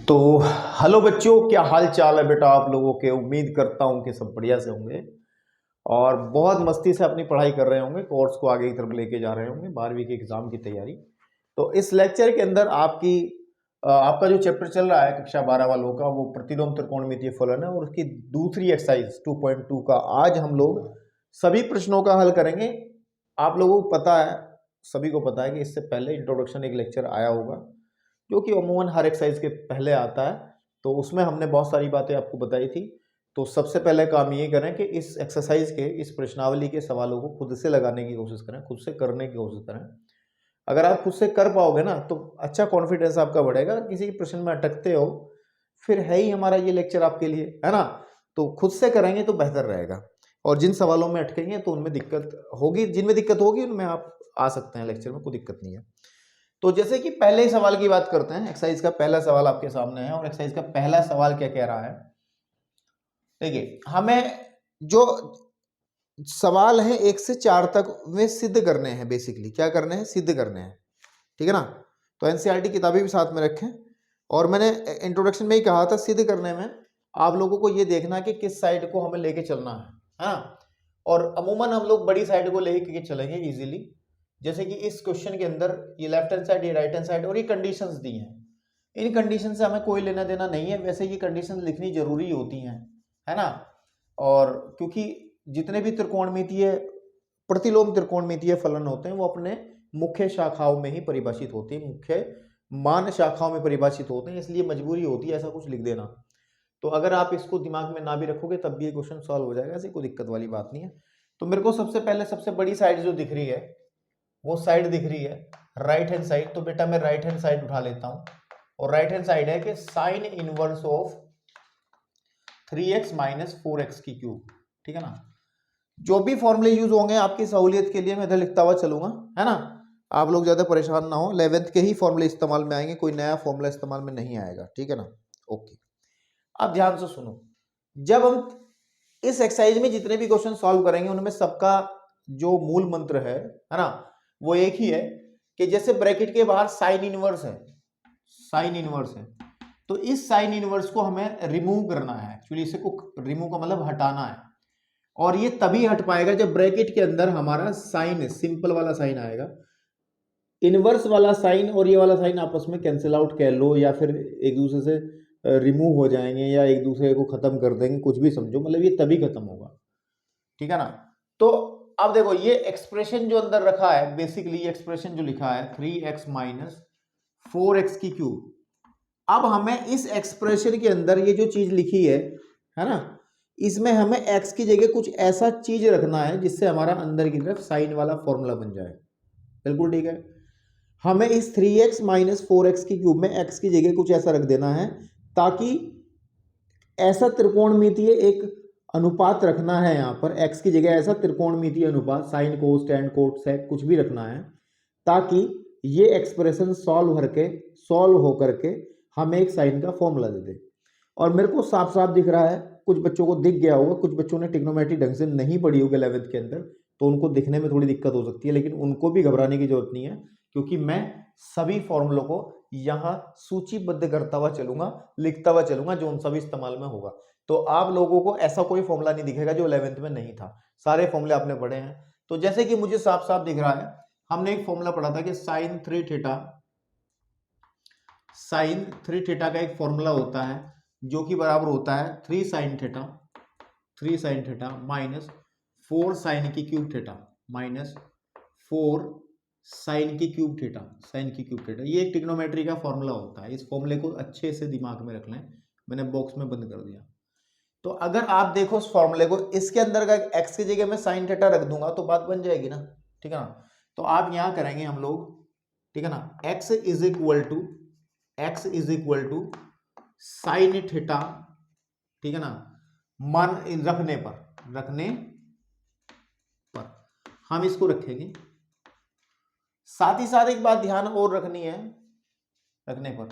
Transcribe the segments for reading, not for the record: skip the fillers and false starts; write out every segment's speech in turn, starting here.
तो हेलो बच्चों, क्या हाल चाल है बेटा आप लोगों के। उम्मीद करता हूँ कि सब बढ़िया से होंगे और बहुत मस्ती से अपनी पढ़ाई कर रहे होंगे, कोर्स को आगे की तरफ लेके जा रहे होंगे, 12वीं के एग्जाम की तैयारी। तो इस लेक्चर के अंदर आपका जो चैप्टर चल रहा है कक्षा 12 वालों का, वो प्रतिलोम त्रिकोणमितीय फलन है और उसकी दूसरी एक्सरसाइज 2.2 का आज हम लोग सभी प्रश्नों का हल करेंगे। आप लोगों को पता है, सभी को पता है कि इससे पहले इंट्रोडक्शन एक लेक्चर आया होगा जो कि अमूमन हर एक्सरसाइज के पहले आता है। तो उसमें हमने बहुत सारी बातें आपको बताई थी। तो सबसे पहले काम ये करें कि इस एक्सरसाइज के, इस प्रश्नावली के सवालों को खुद से लगाने की कोशिश करें, खुद से करने की कोशिश करें। अगर आप खुद से कर पाओगे ना तो अच्छा कॉन्फिडेंस आपका बढ़ेगा। किसी प्रश्न में अटकते हो फिर है ही हमारा ये लेक्चर आपके लिए, है ना। तो खुद से करेंगे तो बेहतर रहेगा। और जिन सवालों में अटकेंगे तो उनमें दिक्कत होगी, जिनमें दिक्कत होगी उनमें आप आ सकते हैं लेक्चर में, कोई दिक्कत नहीं है। तो जैसे कि पहले सवाल की बात करते हैं, एक्सरसाइज का पहला सवाल आपके सामने है और एक्सरसाइज का पहला सवाल क्या कह रहा है। देखिए, हमें जो सवाल है 1 से 4 तक वे सिद्ध करने हैं। बेसिकली क्या करने हैं, सिद्ध करने हैं, ठीक है ना। तो एनसीईआरटी किताबें भी साथ में रखें और मैंने इंट्रोडक्शन में ही कहा था, सिद्ध करने में आप लोगों को ये देखना कि किस साइड को हमें लेके चलना है ना। और अमूमन हम लोग बड़ी साइड को लेके चलेंगे इजीली। जैसे कि इस क्वेश्चन के अंदर ये लेफ्ट हैंड साइड, ये राइट हैंड साइड और ये कंडीशंस दी हैं। इन कंडीशन से हमें कोई लेना देना नहीं है, वैसे ये कंडीशन लिखनी जरूरी होती हैं, है ना। और क्योंकि जितने भी त्रिकोणमितीय, प्रतिलोम त्रिकोणमितीय फलन होते हैं वो अपने मुख्य शाखाओं में ही परिभाषित होते हैं, मुख्य मान शाखाओं में परिभाषित होते हैं, इसलिए मजबूरी होती है ऐसा कुछ लिख देना। तो अगर आप इसको दिमाग में ना भी रखोगे तब भी ये क्वेश्चन सॉल्व हो जाएगा, ऐसी कोई दिक्कत वाली बात नहीं है। तो मेरे को सबसे पहले सबसे बड़ी साइड जो दिख रही है वो साइड दिख रही है राइट हैंड साइड। तो बेटा मैं राइट हैंड साइड उठा लेता हूं और राइट हैंड साइड है कि sine inverse of 3x minus 4x की क्यूब, ठीक है ना। जो भी फॉर्मूले यूज होंगे आपकी सहूलियत के लिए मैं इधर लिखता हुआ चलूंगा, है ना। आप लोग ज्यादा परेशान ना हो, 11th के ही फॉर्मूले इस्तेमाल में आएंगे, कोई नया फॉर्मूला इस्तेमाल में नहीं आएगा, ठीक है ना। ओके, अब ध्यान से सुनो। जब हम इस एक्सरसाइज में जितने भी क्वेश्चन सॉल्व करेंगे उनमें सबका जो मूल मंत्र है ना, वो एक ही है कि जैसे ब्रैकेट के बाहर साइन इनवर्स है, साइन इनवर्स है, तो इस साइन इनवर्स को हमें रिमूव करना है। एक्चुअली इसे को रिमूव का मतलब हटाना है, और ये तभी हट पाएगा जब ब्रैकेट के अंदर हमारा साइन, सिंपल वाला साइन आएगा। इनवर्स वाला साइन और ये वाला साइन आपस में कैंसिल आउट कह लो, या फिर एक दूसरे से रिमूव हो जाएंगे, या एक दूसरे को खत्म कर देंगे, कुछ भी समझो, मतलब ये तभी खत्म होगा, ठीक है ना। तो अब देखो ये एक्सप्रेशन जो अंदर रखा है, बेसिकली ये एक्सप्रेशन जो लिखा है 3x माइनस 4x की क्यूब। अब हमें इस एक्सप्रेशन के अंदर ये जो चीज लिखी है ना, इसमें हमें x की जगह कुछ ऐसा चीज रखना है जिससे हमारा अंदर की तरफ साइन वाला फॉर्मूला बन जाए। बिल्कुल ठीक है। हमें इस 3x माइनस 4x की क्यूब में x की जगह कुछ ऐसा रख देना है ताकि ऐसा त्रिकोणमितीय एक अनुपात रखना है। यहाँ पर x की जगह ऐसा त्रिकोणमितीय अनुपात, sine cos tan cot sec कुछ भी रखना है ताकि ये एक्सप्रेशन सॉल्व होकर के हमें एक साइन का फॉर्मूला दे दे। और मेरे को साफ साफ दिख रहा है, कुछ बच्चों को दिख गया होगा, कुछ बच्चों ने ट्रिग्नोमेट्री ढंग से नहीं पढ़ी होगी 11th के अंदर, तो उनको दिखने में थोड़ी दिक्कत हो सकती है, लेकिन उनको भी घबराने की जरूरत नहीं है क्योंकि मैं सभी फॉर्मूलों को यहां सूचीबद्ध करता हुआ चलूंगा, लिखता हुआ चलूंगा, जो उन सभी इस्तेमाल में होगा। तो आप लोगों को ऐसा कोई फॉर्मूला नहीं दिखेगा जो 11th में नहीं था, सारे फॉर्मूले आपने पढ़े हैं। तो जैसे कि मुझे साफ साफ दिख रहा है, हमने एक फॉर्मूला पढ़ा था कि साइन 3 थीटा का एक फॉर्मूला होता है जो कि बराबर होता है 3 साइन थीटा माइनस 4 साइन की क्यूब थीटा माइनस 4 साइन की क्यूब थीटा। ये एक ट्रिग्नोमेट्री का फॉर्मूला होता है। इस फॉर्मूले को अच्छे से दिमाग में रख लें, मैंने बॉक्स में बंद कर दिया। तो अगर आप देखो इस फॉर्मूले को, इसके अंदर का x की जगह मैं साइन थीटा रख दूंगा तो बात बन जाएगी ना, ठीक है ना। तो आप यहां करेंगे हम लोग, ठीक है ना, x is equal to sine theta, ठीक है ना, मान रखने पर हम इसको रखेंगे। साथ ही साथ एक बात ध्यान और रखनी है, रखने पर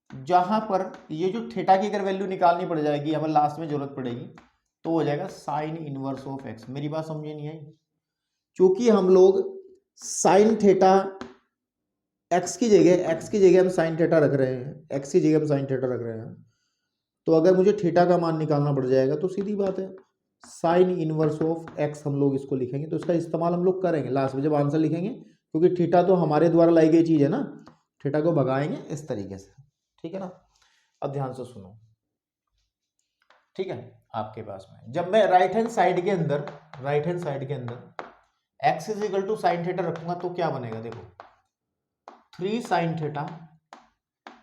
जहां पर ये जो थीटा की अगर वैल्यू निकालनी पड़ जाएगी, हमें लास्ट में जरूरत पड़ेगी, तो हो जाएगा साइन इनवर्स ऑफ x। मेरी बात समझे नहीं आई? क्योंकि हम लोग साइन थीटा एक्स की जगह हम साइन थीटा रख रहे हैं, एक्स की जगह हम साइन थीटा रख रहे हैं, तो अगर मुझे थीटा का मान निकालना पड़ जाएगा तो सीधी बात है साइन इनवर्स ऑफ एक्स हम लोग इसको लिखेंगे। तो इसका इस्तेमाल हम लोग करेंगे लास्ट में जब आंसर लिखेंगे, क्योंकि थीटा तो हमारे द्वारा लाई गई चीज़ है ना, थीटा को भगाएंगे इस तरीके से, ठीक है ना। अब ध्यान से सुनो, ठीक है। आपके पास में जब मैं राइट हैंड साइड के अंदर X is equal to sine theta रखूंगा तो क्या बनेगा, देखो 3 साइन थीटा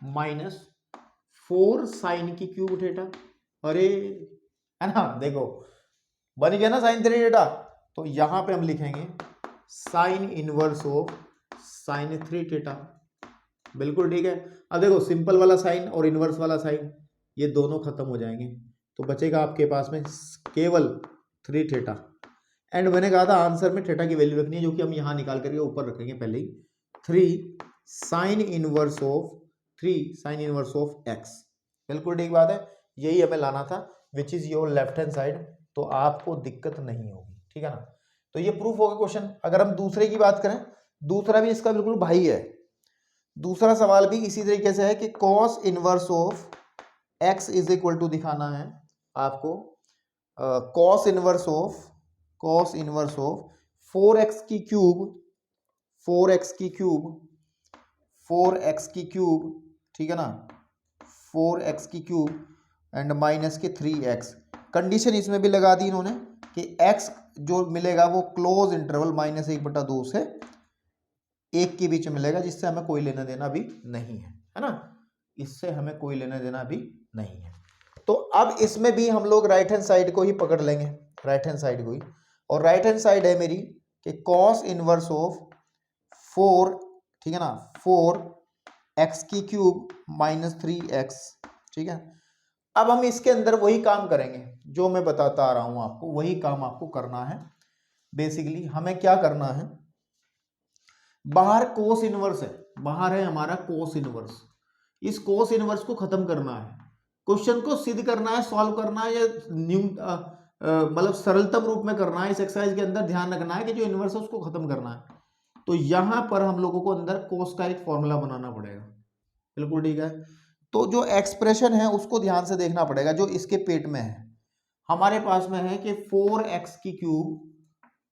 माइनस 4 साइन की क्यूब थीटा, अरे है ना, देखो बन गया ना साइन 3 थीटा। तो यहां पे हम लिखेंगे sine inverse of sine 3 theta, बिल्कुल ठीक है। अब देखो सिंपल वाला साइन और इनवर्स वाला साइन ये दोनों खत्म हो जाएंगे, तो बचेगा आपके पास में केवल 3 थीटा। एंड मैंने कहा था आंसर में थीटा की वैल्यू रखनी है, जो कि हम यहां निकाल करके ऊपर रखेंगे पहले ही, 3 साइन इनवर्स ऑफ एक्स, बिल्कुल ठीक बात है। यही हमें लाना था, which is your left hand side, तो आपको दिक्कत नहीं होगी, ठीक है ना। तो ये प्रूफ होगा क्वेश्चन। अगर हम दूसरे की बात करें, दूसरा भी इसका बिल्कुल भाई है। दूसरा सवाल भी इसी तरीके से है कि cos inverse of X is equal to दिखाना है आपको कॉस इनवर्स ऑफ 4x की क्यूब, ठीक है ना, 4x की क्यूब एंड माइनस के 3x। कंडीशन इसमें भी लगा दी इन्होंने कि x जो मिलेगा वो क्लोज इंटरवल -1/2 से 1 के बीच में मिलेगा, जिससे हमें कोई लेना देना भी नहीं है ना, इससे हमें कोई लेना देना भी नहीं है। तो अब इसमें भी हम लोग राइट हैंड साइड को ही पकड़ लेंगे, राइट हैंड साइड को ही, और राइट हैंड साइड है मेरी कि कॉस इनवर्स ऑफ 4, ठीक है ना, 4x की क्यूब माइनस 3x, ठीक है। अब हम इसके अंदर वही काम करेंगे जो मैं बताता आ रहा हूं आपको, वही काम आपको करना है। बेसिकली हमें क्या करना है, बाहर कोस इनवर्स है, बाहर है हमारा कोस इनवर्स, इस कोस इनवर्स को खत्म करना है, क्वेश्चन को सिद्ध करना है, सॉल्व करना है, या न्यू मतलब सरलतम रूप में करना है। इस एक्सरसाइज के अंदर ध्यान रखना है कि जो इनवर्स है उसको खत्म करना है। तो यहां पर हम लोगों को अंदर कोस का एक फॉर्मूला बनाना पड़ेगा, बिल्कुल ठीक है। तो जो एक्सप्रेशन है उसको ध्यान से देखना पड़ेगा, जो इसके पेट में है हमारे पास में है कि 4x की क्यूब,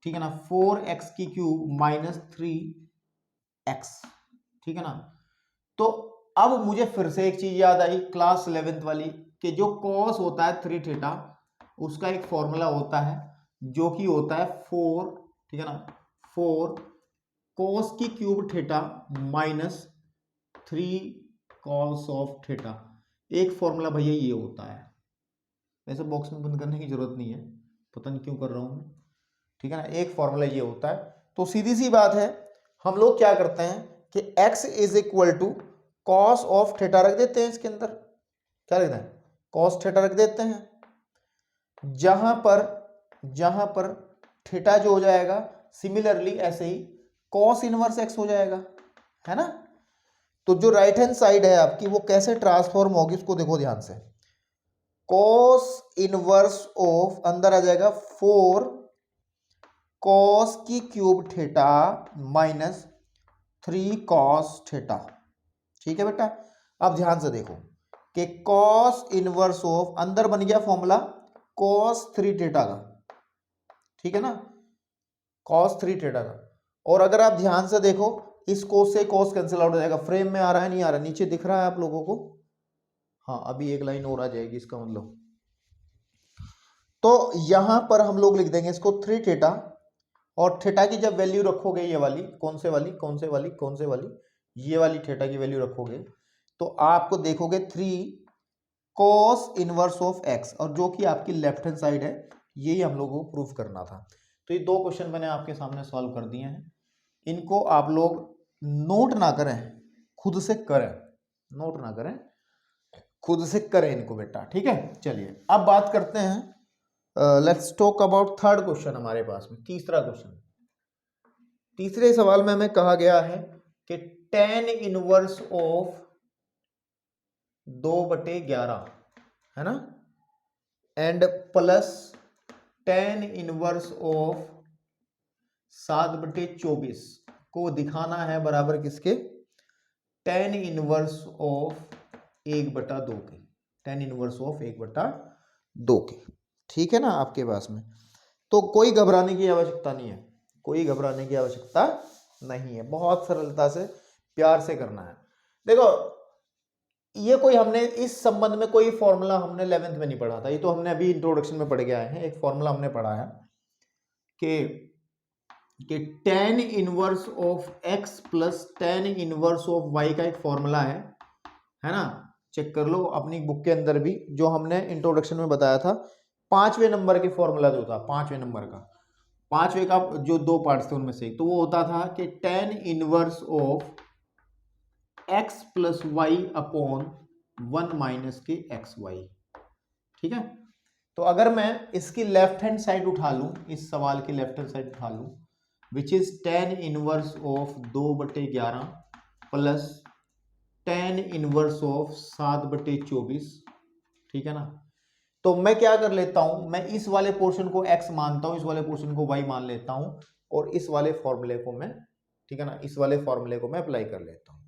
ठीक है ना, 4x की क्यूब माइनस 3x, ठीक है ना। तो अब मुझे फिर से एक चीज याद आई क्लास 11th वाली, कि जो कॉस होता है 3 थीटा उसका एक फॉर्मूला होता है जो कि होता है 4, ठीक है ना, 4 कॉस की cube theta minus 3 cos of theta. एक फॉर्मूला भैया ये होता है, वैसे बॉक्स में बंद करने की जरूरत नहीं है, पता नहीं क्यों कर रहा हूं, ठीक है ना। एक फॉर्मूला ये होता है। तो सीधी सी बात है, हम लोग क्या करते हैं कि x is equal to cos of theta रख देते हैं, इसके अंदर क्या रखते हैं, कॉस थीटा रख देते हैं, जहां पर थीटा जो हो जाएगा सिमिलरली ऐसे ही कॉस इनवर्स x हो जाएगा, है ना। तो जो राइट हैंड साइड है आपकी वो कैसे ट्रांसफॉर्म होगी उसको देखो ध्यान से, कॉस इनवर्स ऑफ अंदर आ जाएगा 4 कॉस की cube theta minus 3 cos theta, ठीक है बेटा। अब ध्यान से देखो कि कॉस इनवर्स ऑफ अंदर बन गया फॉर्मूला कॉस 3 थीटा का, ठीक है ना, कॉस 3 थीटा का। और अगर आप ध्यान से देखो इस कोस से कोस कैंसिल आउट हो जाएगा, फ्रेम में आ रहा है नहीं आ रहा, नीचे दिख रहा है आप लोगों को, हाँ अभी एक लाइन और आ जाएगी इसका मतलब। तो यहां पर हम लोग लिख देंगे इसको 3 थीटा, और थीटा की जब वैल्यू रखोगे ये वाली, कौन से वाली, ये वाली थीटा की वैल्यू रखोगे तो आपको देखोगे 3 कॉस इनवर्स ऑफ एक्स, और जो कि आपकी लेफ्ट हैंड साइड है, यही हम लोगों को प्रूफ करना था। तो ये 2 क्वेश्चन मैंने आपके सामने सॉल्व कर दिए हैं, इनको आप लोग नोट ना करें, खुद से करें, नोट ना करें, खुद से करें इनको बेटा, ठीक है। चलिए अब बात करते हैं, let's talk about third question हमारे पास में, तीसरा क्वेश्चन। तीसरे सवाल में हमें कहा गया है कि tan इनवर्स ऑफ 2/11 है ना, and plus tan inverse of 7/24 को दिखाना है बराबर किसके, टेन इनवर्स ऑफ 1/2 के, टेन इनवर्स ऑफ 1/2 के, ठीक है ना आपके पास में। तो कोई घबराने की आवश्यकता नहीं है, कोई घबराने की आवश्यकता नहीं है, बहुत सरलता से प्यार से करना है। देखो ये कोई हमने इस संबंध में कोई फॉर्मूला हमने 11th में नहीं पढ़ा था, ये तो हमने अभी इंट्रोडक्शन में पढ़ के आए हैं। एक फॉर्मूला हमने पढ़ा है कि tan inverse of x plus ten inverse of y का एक फॉर्मूला है ना, चेक कर लो अपनी बुक के अंदर भी, जो हमने इंट्रोडक्शन में बताया था। 5वें नंबर के फॉर्मूला जो था, 5वें नंबर का, 5वें का जो 2 पार्ट्स थे उनमें से, तो वो होता था कि tan inverse of x plus Y upon 1 minus के एक्स वाई, ठीक है। तो अगर मैं इसकी लेफ्ट हैंड साइड उठा लूं, इस सवाल की लेफ्ट हैंड साइड उठा लूं, which is ten inverse of 2/11 plus ten inverse of 7/24, ठीक है ना। तो मैं क्या कर लेता हूं, मैं इस वाले पोर्शन को x मानता हूं, इस वाले पोर्शन को y मान लेता हूं, और इस वाले फॉर्मूले को मैं, ठीक है ना, इस वाले फॉर्मूले को मैं अप्लाई कर लेता हूं।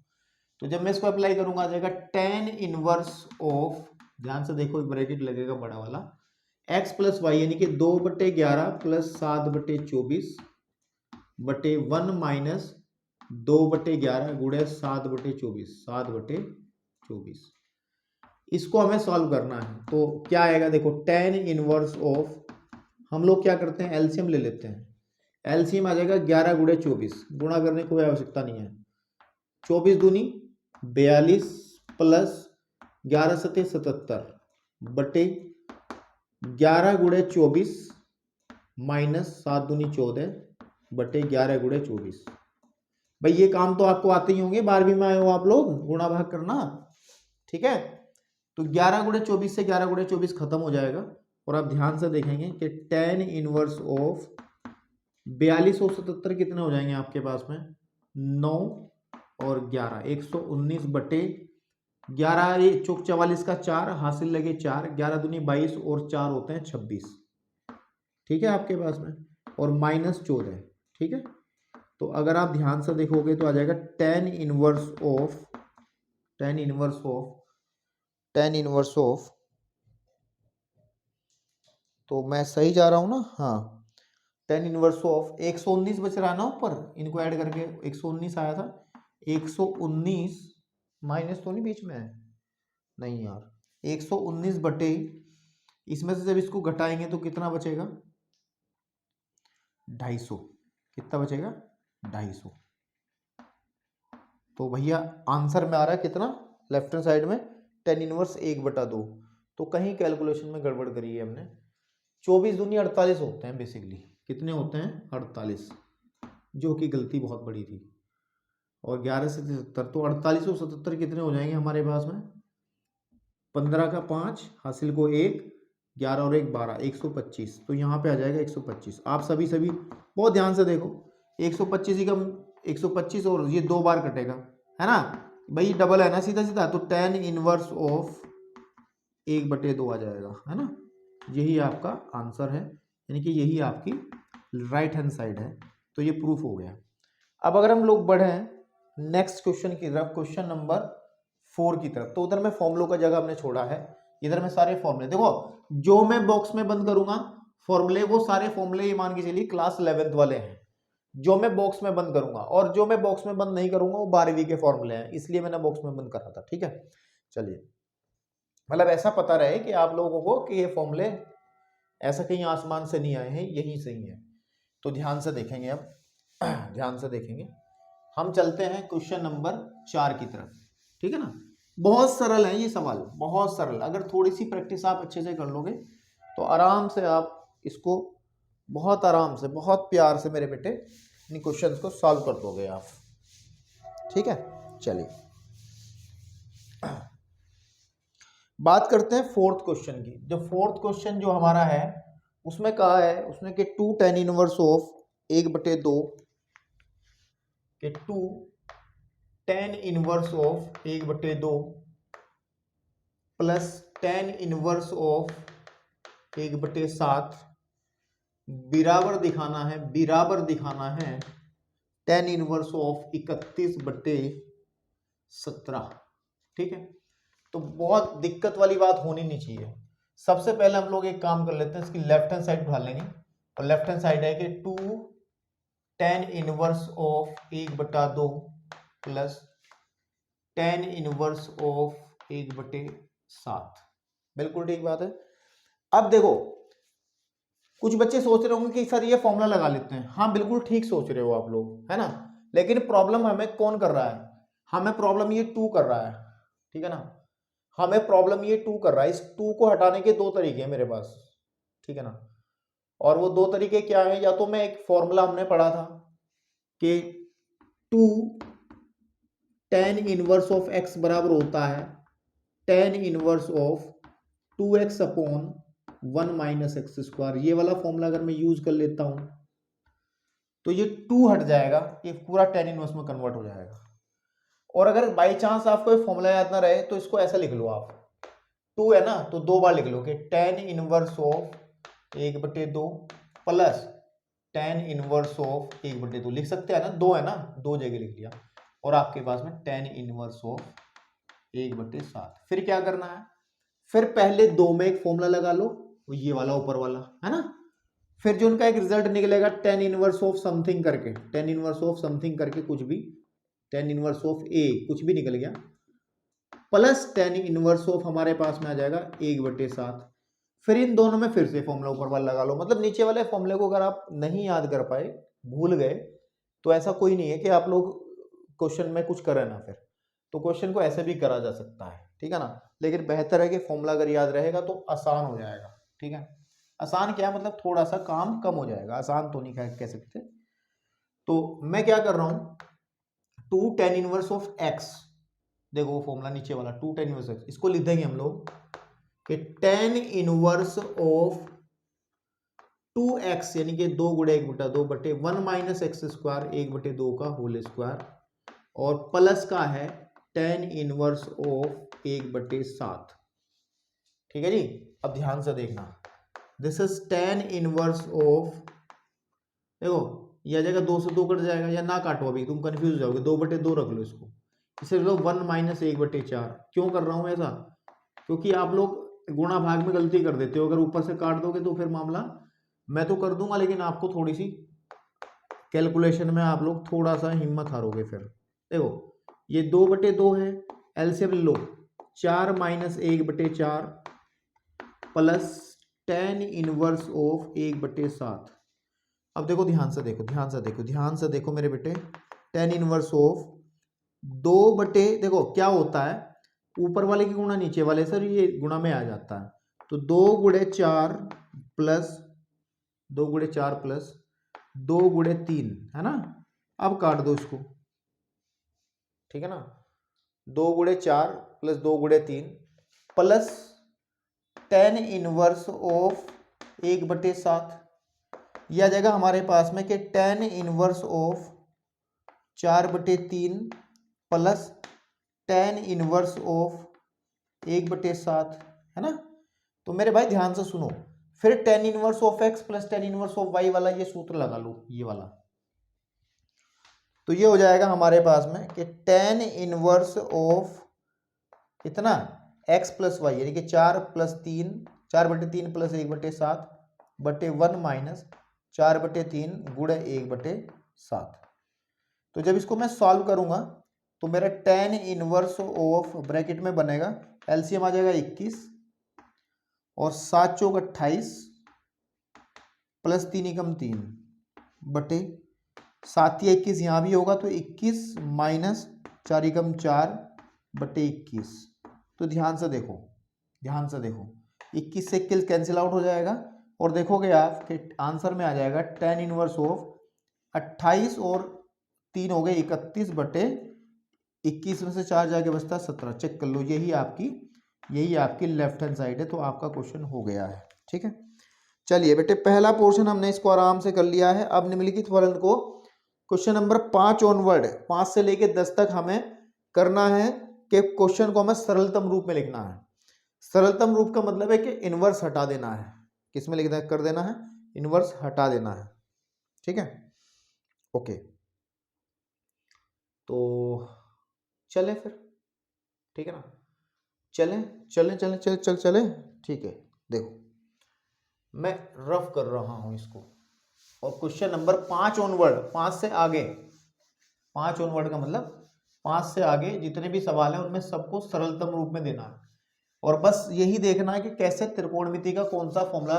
तो जब मैं इसको अप्लाई करूंगा आ जाएगा टेन इनवर्स ऑफ, ध्यान से देखो ब्रैकेट लगेगा बड़ा वाला, x प्लस वाई यानी कि 2/11 प्लस 7/24 बटे 1 माइनस 2/11 गुणे 7/24, 7/24। इसको हमें सॉल्व करना है। तो क्या आएगा, देखो टेन इनवर्स ऑफ, हम लोग क्या करते हैं एलसीएम ले लेते हैं, एलसीएम आ जाएगा 11 गुणे 24, गुणा करने की कोई आवश्यकता नहीं है, 24 दूनी 42 प्लस 11 सते 77 बटे 11 गुणे 24 माइनस 7 दूनी 14 बटे 11 गुणे 24। भाई ये काम तो आपको आते ही होंगे, 12वीं में आए हो आप लोग, गुणा भाग करना, ठीक है। तो 11 गुणे 24 से 11 गुणे 24 खत्म हो जाएगा, और आप ध्यान से देखेंगे कि टेन इनवर्स ऑफ 42 और 77 कितने हो जाएंगे आपके पास में, 9 और 11, 119 बटे 11 चौक 44 का 4 हासिल लगे 4, 11 दूनी 22 और 4 होते हैं 26, ठीक है आपके पास में, और माइनस 14, ठीक है। तो अगर आप ध्यान से देखोगे तो आ जाएगा tan inverse of, ten inverse of, ten inverse of, तो मैं सही जा रहा हूं ना, हाँ, टेन इनवर्स ऑफ 119 बच रहा है ना ऊपर, इनको ऐड करके 119 आया था, 119 माइनस तो नहीं बीच में है, नहीं यार, 119 बटे, इसमें से जब इसको घटाएंगे तो कितना बचेगा, 250, कितना बचेगा 250। तो भैया आंसर में आ रहा है कितना, लेफ्ट हैंड साइड में टेन इनवर्स 1/2। तो कहीं कैलकुलेशन में गड़बड़ करी है हमने, 24 दूनी 48 होते हैं बेसिकली, कितने होते हैं 48, जो कि गलती बहुत बड़ी थी, और 11 से 77, तो 48 और 77 कितने हो जाएंगे हमारे पास में, 15 का 5 हासिल को 1, 11 और 1 12, 125, तो यहाँ पे आ जाएगा 125। आप सभी बहुत ध्यान से देखो, 125 ही का 125 और ये 2 बार कटेगा, है ना भाई, डबल है ना सीधा सीधा, तो टेन इनवर्स ऑफ 1/2 आ जाएगा, है ना। यही आपका आंसर है, यानी कि यही आपकी राइट हैंड साइड है। तो ये प्रूफ हो गया। अब अगर हम लोग बढ़ें नेक्स्ट क्वेश्चन की तरफ, क्वेश्चन नंबर 4 की तरफ, तो उधर में फॉर्मूलों का जगह हमने छोड़ा है, इधर में सारे फॉर्मूले देखो, जो मैं बॉक्स में बंद करूंगा फॉर्मूले, वो सारे फॉर्मूले ये मान के चलिए क्लास 11th वाले हैं, जो मैं बॉक्स में बंद करूंगा, और जो मैं बॉक्स में बंद नहीं करूंगा वो 12वीं के फॉर्मूले हैं, इसलिए मैंने बॉक्स में बंद करा था, ठीक है। चलिए, मतलब ऐसा पता रहे कि आप लोगों को कि ये फॉर्मूले ऐसा कहीं आसमान से नहीं आए हैं, यही सही है। तो ध्यान से देखेंगे, अब ध्यान से देखेंगे, हम चलते हैं क्वेश्चन नंबर 4 की तरफ, ठीक है ना। बहुत सरल है ये सवाल, बहुत सरल, अगर थोड़ी सी प्रैक्टिस आप अच्छे से कर लोगे तो आराम से आप इसको बहुत आराम से, बहुत प्यार से मेरे बेटे इन क्वेश्चंस को सॉल्व कर दोगे आप, ठीक है। चलिए बात करते हैं फोर्थ क्वेश्चन की। जो फोर्थ क्वेश्चन जो हमारा है उसमें कहा है, उसने कि 2 टेन इनवर्स ऑफ 1/2 के 2 ten inverse of 1/2 plus ten inverse of 1/7 बराबर दिखाना है, बराबर दिखाना है टेन इनवर्स ऑफ 31/7 17। ठीक है, तो बहुत दिक्कत वाली बात होनी नहीं चाहिए। सबसे पहले हम लोग एक काम कर लेते हैं, इसकी लेफ्ट हैंड साइड उठा लेंगे, और लेफ्ट हैंड साइड है कि 2 tan inverse of 1/2 plus tan inverse of 1/7। बिल्कुल ठीक बात है। अब देखो, कुछ बच्चे सोच रहे होंगे कि सर ये फॉर्मूला लगा लेते हैं। हाँ बिल्कुल ठीक सोच रहे हो आप लोग, है ना, लेकिन प्रॉब्लम हमें कौन कर रहा है? हमें प्रॉब्लम ये 2 कर रहा है, ठीक है ना, हमें प्रॉब्लम ये 2 कर रहा है। इस 2 को हटाने के 2 तरीके हैं मेरे पास, ठीक है ना, और वो 2 तरीके क्या है? या तो मैं एक फॉर्मूला हमने पढ़ा था कि 2 tan इनवर्स ऑफ x बराबर होता है tan inverse of 2x upon 1 minus x square. ये वाला फॉर्मूला अगर मैं यूज कर लेता हूं तो ये 2 हट जाएगा, ये पूरा tan इनवर्स में कन्वर्ट हो जाएगा। और अगर बाई चांस आपको ये फॉर्मूला याद ना रहे तो इसको ऐसा लिख लो, आप 2 है ना तो 2 बार लिख लो कि tan inverse of 1/2 plus tan inverse of 1/2। लिख सकते हैं ना, 2 है ना, 2 जगह लिख लिया, और आपके पास में tan इनवर्स ऑफ 1/7। फिर क्या करना है? फिर पहले 2 में एक फॉर्मूला लगा लो, ये वाला ऊपर वाला, है ना, फिर जो उनका एक रिजल्ट निकलेगा tan इनवर्स ऑफ समथिंग करके, tan इनवर्स ऑफ समथिंग करके कुछ भी, tan इनवर्स ऑफ a कुछ भी निकल गया, प्लस tan इनवर्स ऑफ हमारे पास में आ जाएगा 1/7। फिर इन दोनों में फिर से फॉर्मूला ऊपर वाला लगा लो। मतलब नीचे वाले फॉर्मूले को अगर आप नहीं याद कर पाए, भूल गए, तो ऐसा कोई नहीं है कि आप लोग क्वेश्चन में कुछ करें ना, फिर तो क्वेश्चन को ऐसे भी करा जा सकता है, ठीक है ना, लेकिन बेहतर है कि फॉर्मूला अगर याद रहेगा तो आसान हो जाएगा। ठीक है, आसान क्या मतलब थोड़ा सा काम कम हो जाएगा, आसान तो नहीं कह सकते। तो मैं क्या कर रहा हूं, 2 tan इनवर्स ऑफ x, देखो वो फॉर्मूला नीचे वाला 2 tan इनवर्स x, इसको लिख देंगे हम लोग कि tan इनवर्स ऑफ 2x यानी कि 2 गुणे 1/2 बटे 1 माइनस एक्स स्क्वायर 1/2 का होल स्क्वायर, और प्लस का है tan इनवर्स ऑफ 1/7। ठीक है जी, अब ध्यान से देखना, this is tan inverse of, देखो यह जगह 2 से 2 कट जाएगा, या ना काटो, अभी तुम कंफ्यूज हो जाओगे, 2/2 रख लो इसको, इसे लो 1 माइनस 1/4। क्यों कर रहा हूं ऐसा? क्योंकि आप लोग गुणा भाग में गलती कर देते हो, अगर ऊपर से काट दोगे तो फिर मामला, मैं तो कर दूंगा लेकिन आपको थोड़ी सी कैलकुलेशन में आप लोग थोड़ा सा हिम्मत हारोगे। फिर देखो ये 2/2 है, LCM low, 4 minus 1/4 plus tan inverse of 1/7। अब देखो ध्यान से देखो, ध्यान से देखो, ध्यान से देखो मेरे बेटे, tan इनवर्स ऑफ 2 देखो क्या होता है, ऊपर वाले की गुणा नीचे वाले, सर ये गुणा में आ जाता है, तो 2 गुणे 4 प्लस 2 गुणे 4 प्लस 2 गुणे 3, है ना, अब काट दो इसको, ठीक है ना, 2 गुणे 4 प्लस 2 गुणे 3 प्लस tan इनवर्स ऑफ 1/7। यह आ जाएगा हमारे पास में कि tan inverse of 4/3 plus tan inverse of 1/7, है ना। तो मेरे भाई ध्यान से सुनो, फिर tan inverse of x plus tan inverse of y वाला ये सूत्र लगा लो, ये वाला, तो ये हो जाएगा हमारे पास में कि tan इनवर्स ऑफ कितना x प्लस वाई, यानी कि 4 प्लस 3, 4/3 प्लस 1/7 बटे 1 माइनस 4/3 गुणे 1/7। तो जब इसको मैं सॉल्व करूंगा तो मेरा tan इनवर्स ऑफ ब्रैकेट में बनेगा, एलसीएम आ जाएगा 21 और 7 चौक 28 प्लस 3 एकम 3 बटे 7 या 21 यहाँ भी होगा तो 21 माइनस 4 एकम 4 बटे 21। तो ध्यान से देखो, ध्यान से देखो, 21 से 21 कैंसिल आउट हो जाएगा, और देखोगे आप कि आंसर में आ जाएगा tan इनवर्स ऑफ 28 और 3 हो गए 31 बटे 21 में से 4 जाके बचता 17। चेक कर लो, यही आपकी लेफ्ट हैंड साइड है, तो आपका क्वेश्चन हो गया है। ठीक है, चलिए बेटे पहला पोर्शन हमने इसको आराम से कर लिया है। अब निम्नलिखित फलन को क्वेश्चन नंबर 5 ऑनवर्ड, 5 से लेके 10 तक हमें करना है कि क्वेश्चन को हमें सरलतम रूप में लिखना है। सरलतम रूप का मतलब है कि इनवर्स हटा देना है, किसमें लिख कर देना है, इनवर्स हटा देना है। ठीक है, ओके, तो चले फिर, ठीक है ना, चलें चलें चलें चल चल चले, ठीक है। देखो मैं रफ कर रहा हूं इसको, और क्वेश्चन नंबर 5 ऑनवर्ड, 5 से आगे, 5 ऑनवर्ड का मतलब 5 से आगे जितने भी सवाल हैं उनमें सबको सरलतम रूप में देना है, और बस यही देखना है कि कैसे त्रिकोणमिति का कौन सा फॉर्मूला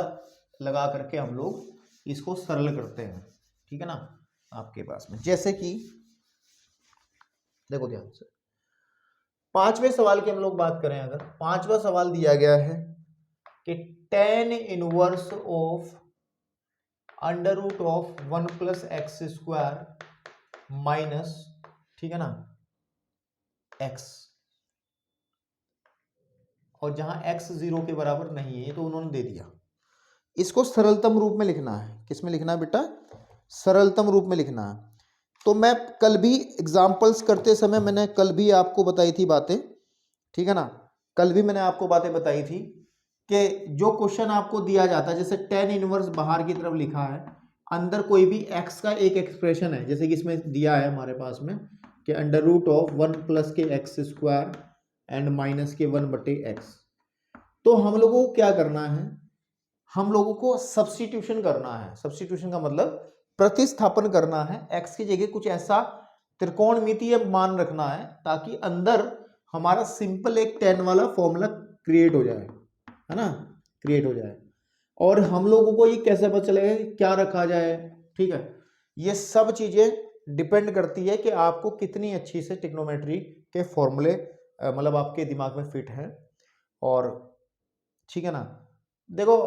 लगा करके हम लोग इसको सरल करते हैं, ठीक है ना। आपके पास में जैसे कि देखो ध्यान से, 5वें सवाल की हम लोग बात करें, अगर 5वां सवाल दिया गया है कि tan inverse of under root of 1 plus X square minus, ठीक है ना, x, और जहां x 0 के बराबर नहीं है तो उन्होंने दे दिया। इसको सरलतम रूप में लिखना है, किसमें लिखना है बेटा, सरलतम रूप में लिखना है। तो मैं कल भी एग्जाम्पल्स करते समय मैंने कल भी आपको बताई थी बातें, ठीक है ना, कल भी मैंने आपको बातें बताई थी कि जो क्वेश्चन आपको दिया जाता है, जैसे tan इनवर्स बाहर की तरफ लिखा है, अंदर कोई भी x का एक एक्सप्रेशन है, जैसे कि इसमें दिया है हमारे पास में कि अंडर रूट ऑफ 1 प्लस के एक्स स्क्वायर एंड माइनस के 1/x, तो हम लोगों को क्या करना है, हम लोगों को सब्स्टिट्यूशन करना है। सब्स्टिट्यूशन का मतलब प्रतिस्थापन करना है, x की जगह कुछ ऐसा त्रिकोणमितीय मान रखना है ताकि अंदर हमारा सिंपल एक tan वाला फॉर्मूला क्रिएट हो जाए, है ना, क्रिएट हो जाए। और हम लोगों को ये कैसे पता चलेगा कि क्या रखा जाए, ठीक है, ये सब चीजें डिपेंड करती है कि आपको कितनी अच्छी से ट्रिग्नोमेट्री के फॉर्मूले मतलब आपके दिमाग में फिट हैं, और ठीक है ना। देखो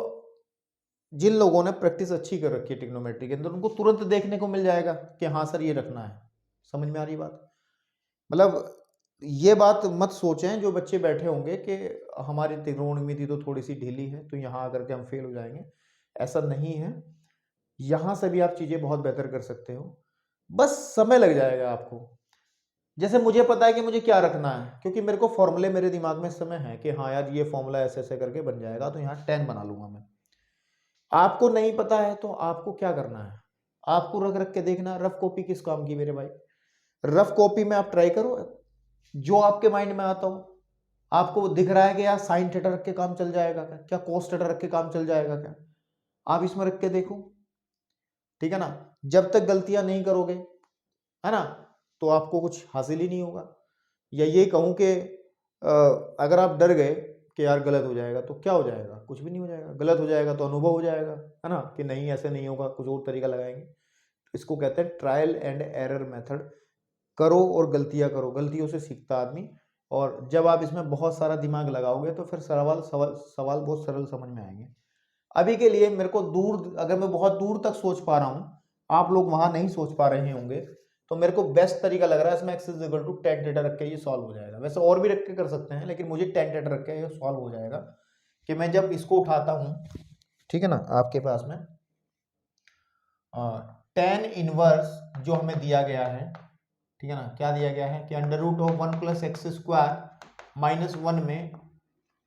जिन लोगों ने प्रैक्टिस अच्छी कर रखी है ट्रिग्नोमेट्री के अंदर, उनको तुरंत देखने को मिल जाएगा कि हाँ सर ये रखना है। समझ में आ रही बात, मतलब ये बात मत सोचें जो बच्चे बैठे होंगे कि हमारी त्रिकोणमिति तो थोड़ी सी ढीली है तो यहाँ आकर के हम फेल हो जाएंगे, ऐसा नहीं है। यहाँ से भी आप चीज़ें बहुत बेहतर कर सकते हो, बस समय लग जाएगा आपको। जैसे मुझे पता है कि मुझे क्या रखना है, क्योंकि मेरे को फॉर्मूले मेरे दिमाग में समय है कि हाँ यार ये फॉर्मूला ऐसे ऐसे करके बन जाएगा, तो यहाँ 10 बना लूंगा मैं। आपको नहीं पता है तो आपको क्या करना है, आपको रख रख के देखना। रफ कॉपी किस काम की मेरे भाई, रफ कॉपी में आप ट्राई करो जो आपके माइंड में आता हो। आपको दिख रहा है कि यार साइन थीटा रख के काम चल जाएगा क्या, क्या कोस थीटा रख के काम चल जाएगा क्या, आप इसमें रख के देखो, ठीक है ना। जब तक गलतियां नहीं करोगे, है ना, तो आपको कुछ हासिल ही नहीं होगा। या ये कहूं कि अगर आप डर गए कि यार गलत हो जाएगा तो क्या हो जाएगा, कुछ भी नहीं हो जाएगा। गलत हो जाएगा तो अनुभव हो जाएगा, है ना, कि नहीं ऐसे नहीं होगा, कुछ और तरीका लगाएंगे। इसको कहते हैं ट्रायल एंड एरर मेथड। करो और गलतियां करो, गलतियों से सीखता आदमी। और जब आप इसमें बहुत सारा दिमाग लगाओगे तो फिर सवाल बहुत सरल समझ में आएंगे। अभी के लिए मेरे को दूर, अगर मैं बहुत दूर तक सोच पा रहा हूं, आप लोग वहां नहीं सोच पा रहे होंगे, तो मेरे को बेस्ट तरीका लग रहा है इसमें x is equal to tan theta रख के ये सॉल्व हो जाएगा। वैसे और भी रख के कर सकते हैं, लेकिन मुझे tan थीटा रख के ये सॉल्व हो जाएगा कि मैं जब इसको उठाता हूं, ठीक है ना, आपके पास में tan इनवर्स जो हमें दिया गया है, ठीक है ना, क्या दिया गया है कि under root of 1 plus X square minus 1 में,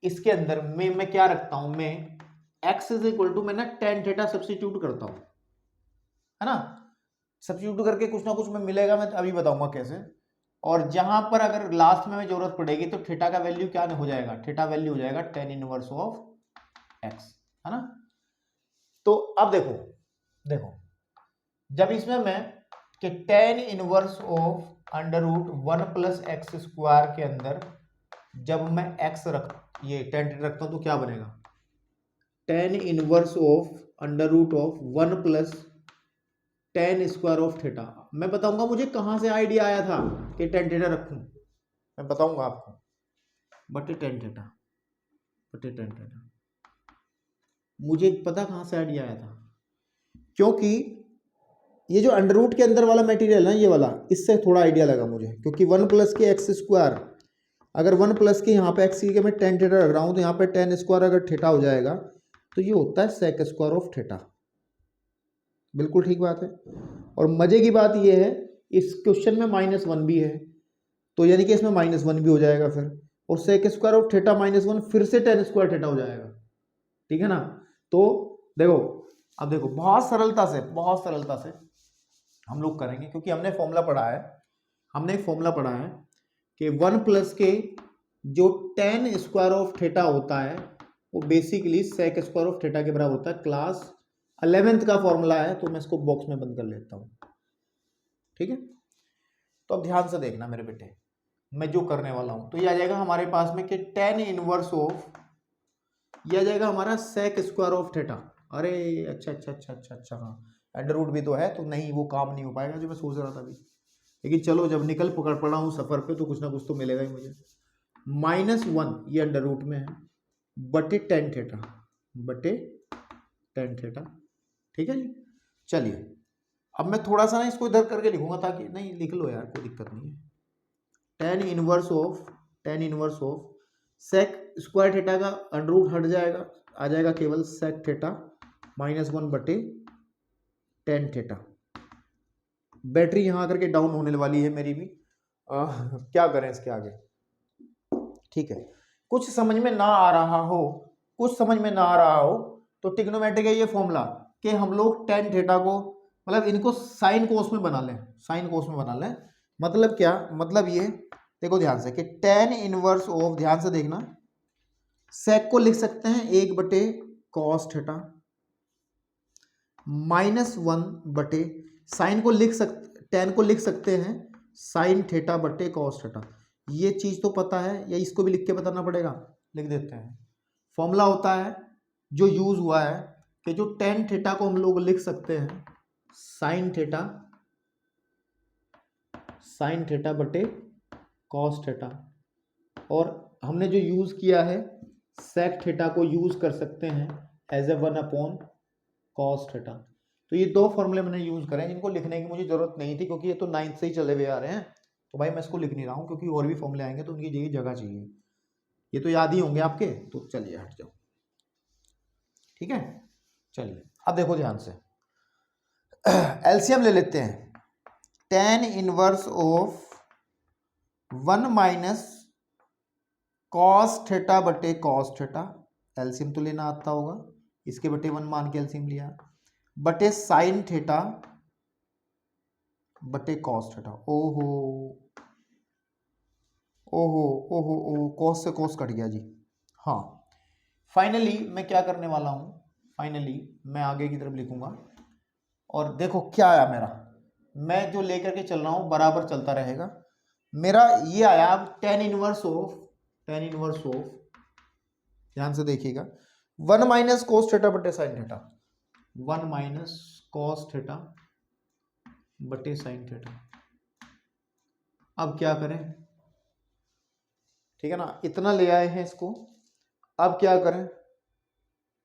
इसके अंदर में मैं क्या रखता हूं, मैं x इज इक्वल टू, मैं ना tan थीटा सब्स्टिट्यूट करता हूं, है ना, सब्स्टिट्यूट करके कुछ ना कुछ में मिलेगा, मैं अभी बताऊंगा कैसे। और जहां पर अगर लास्ट में जरूरत पड़ेगी तो थीटा का वैल्यू क्या हो जाएगा, थीटा वैल्यू हो जाएगा tan इनवर्स ऑफ x, है ना। तो अब देखो देखो जब इसमें मैं कि tan inverse of under root 1 plus X square के अंदर जब मैं x ये tan थीटा रखता हूं तो क्या बनेगा, tan inverse of under root of 1 plus tan square of theta. मैं बताऊंगा मुझे कहां से आइडिया आया था कि tan थीटा रखूं, मैं बताऊंगा आपको। बटे tan थीटा, बटे tan थीटा, मुझे पता कहां से आइडिया आया था, क्योंकि ये जो अंडर रूट के अंदर वाला मटेरियल है, ये वाला, इससे थोड़ा आइडिया लगा मुझे, क्योंकि 1 प्लस के एक्स स्क्वायर, अगर 1 प्लस के यहाँ पे एक्स की मैं tan थीटा रख रहा हूँ, तो यहाँ पे tan स्क्वायर अगर थीटा हो जाएगा तो ये होता है sec स्क्वायर ऑफ थीटा। बिल्कुल ठीक बात है। और मजे की बात ये है, इस क्वेश्चन में -1 भी है, तो यानी कि इसमें -1 भी हो जाएगा फिर, और sec स्क्वायर ऑफ थीटा -1 फिर से tan स्क्वायर थीटा हो जाएगा, ठीक है ना। तो देखो, अब देखो बहुत सरलता से हम लोग करेंगे, क्योंकि हमने फॉर्मूला पढ़ा है, हमने एक फॉर्मूला पढ़ा है कि 1 प्लस के जो tan स्क्वायर ऑफ थीटा होता है वो basically sec square of theta के बराबर होता है। क्लास 11th का फॉर्मूला है, तो मैं इसको बॉक्स में बंद कर लेता हूं। ठीक है, तो अब ध्यान से देखना मेरे बेटे, मैं जो करने वाला हूं, तो ये आ जाएगा हमारे पास में कि tan इनवर्स ऑफ, ये आ जाएगा हमारा sec स्क्वायर ऑफ थीटा। अरे अच्छा, हाँ अंडर रूट भी तो है, तो नहीं वो काम नहीं हो पाएगा जो मैं सोच रहा था अभी, लेकिन चलो जब निकल पकड़ पड़ा हूँ सफर पे तो कुछ ना कुछ तो मिलेगा ही मुझे। -1 ये अंडर रूट में है बटे tan थीटा, बटे tan थीटा। ठीक है जी, चलिए अब मैं थोड़ा सा ना इसको इधर करके लिखूंगा, ताकि नहीं लिख लो यार, कोई दिक्कत नहीं है। tan inverse of sec square theta का अंडर रूट हट जाएगा, आ जाएगा केवल sec थीटा -1 बटे tan थीटा। बैटरी यहां करके डाउन होने वाली है मेरी भी, क्या करें इसके आगे। ठीक है, कुछ समझ में ना आ रहा हो, कुछ समझ में ना आ रहा हो तो ट्रिग्नोमेट्री का ये फॉर्मूला कि हम लोग tan थीटा को, मतलब इनको साइन कोस में बना लें, साइन कोस में बना लें। मतलब क्या, मतलब ये देखो ध्यान से कि tan इनवर्स ऑफ, ध्यान से देखना, सेक को लिख सकते हैं 1 बटे कॉस थीटा, -1 बटे साइन को लिख सकते, tan को लिख सकते हैं साइन थीटा बटे कॉस थीटा। ये चीज तो पता है, या इसको भी लिख के बताना पड़ेगा, लिख देते हैं। फॉर्मूला होता है जो यूज हुआ है कि जो tan थीटा को हम लोग लिख सकते हैं साइन थीटा बटे कॉस थीटा, और हमने जो यूज किया है सेक थीटा को यूज कर सकते हैं as A 1 upon cos theta. तो ये दो फॉर्मूले मैंने यूज करे, जिनको लिखने की मुझे जरूरत नहीं थी क्योंकि ये तो 9th से ही चले हुए आ रहे हैं, तो भाई मैं इसको लिख नहीं रहा हूँ क्योंकि और भी फॉर्मूले आएंगे तो उनकी जगह चाहिए। ये तो याद ही होंगे आपके, तो चलिए हट जाओ। ठीक है, चलिए अब देखो ध्यान से, एलसीएम ले लेते हैं। tan inverse of 1 minus cos theta बटे कॉस थीटा, एलसीएम तो लेना आता होगा, इसके बटे 1 मान के एलसीएम लिया, बटे साइन थीटा बटे कॉस थीटा। ओहो ओहो ओहो ओहो, कॉस से कॉस कट गया जी। हाँ, फाइनली मैं क्या करने वाला हूं, फाइनली मैं आगे की तरफ लिखूंगा, और देखो क्या आया मेरा, मैं जो लेकर के चल रहा हूं बराबर चलता रहेगा। मेरा ये आया अब tan इनवर्स ऑफ, ध्यान से देखिएगा, 1 माइनस कोस थीटा बटे sine theta, 1 minus cos theta बटे साइन थीटा। अब क्या करें, ठीक है ना, इतना ले आए हैं इसको, अब क्या करें,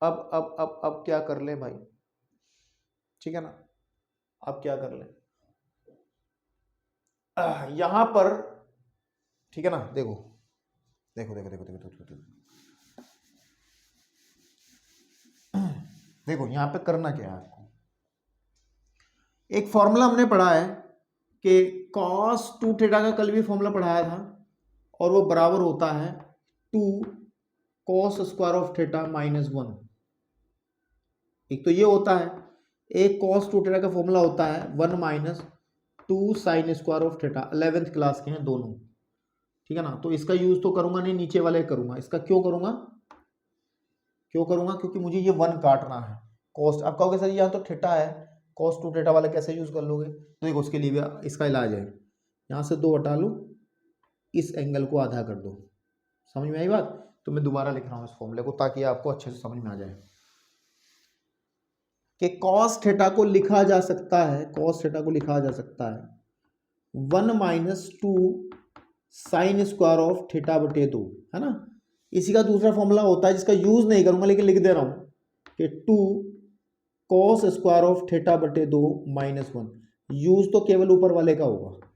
अब क्या कर ले भाई, ठीक है ना, अब क्या कर ले यहां पर, ठीक है ना, देखो देखो देखो देखो देखो देखो देखो, देखो यहां पे करना क्या है आपको, एक फॉर्मूला हमने पढ़ा है कि cos 2 थीटा का कल भी फॉर्मूला पढ़ाया था, और वो बराबर होता है 2 cos स्क्वायर ऑफ थीटा -1। एक तो ये होता है, एक cos 2 थीटा का फॉर्मूला होता है 1 minus 2 sign square of theta, 11th class के हैं दोनों, ठीक है ना। तो इसका यूज तो करूंगा नहीं, नीचे वाले करूंगा। इसका क्यों करूंगा, क्योंकि मुझे ये 1 काटना है। कॉस्ट, आप कहोगे सर यहाँ तो थीटा है, cos 2 थीटा वाला कैसे यूज कर लोगे, तो देखो उसके लिए भी इसका इलाज है, यहाँ से 2 हटा लो, इस एंगल को आधा कर दो। समझ में आई बात, तो मैं दोबारा लिख रहा हूँ इस फॉर्मूले को ताकि आपको अच्छे से समझ में आ जाए कि cos थीटा को लिखा जा सकता है, cos थीटा को लिखा जा सकता है 1 minus 2 sign square of theta बटे 2, है ना। इसी का दूसरा फॉर्मूला होता है जिसका यूज नहीं करूंगा लेकिन लिख दे रहा हूं कि 2 cos स्क्वायर ऑफ थीटा बटे 2 -1। यूज तो केवल ऊपर वाले का होगा,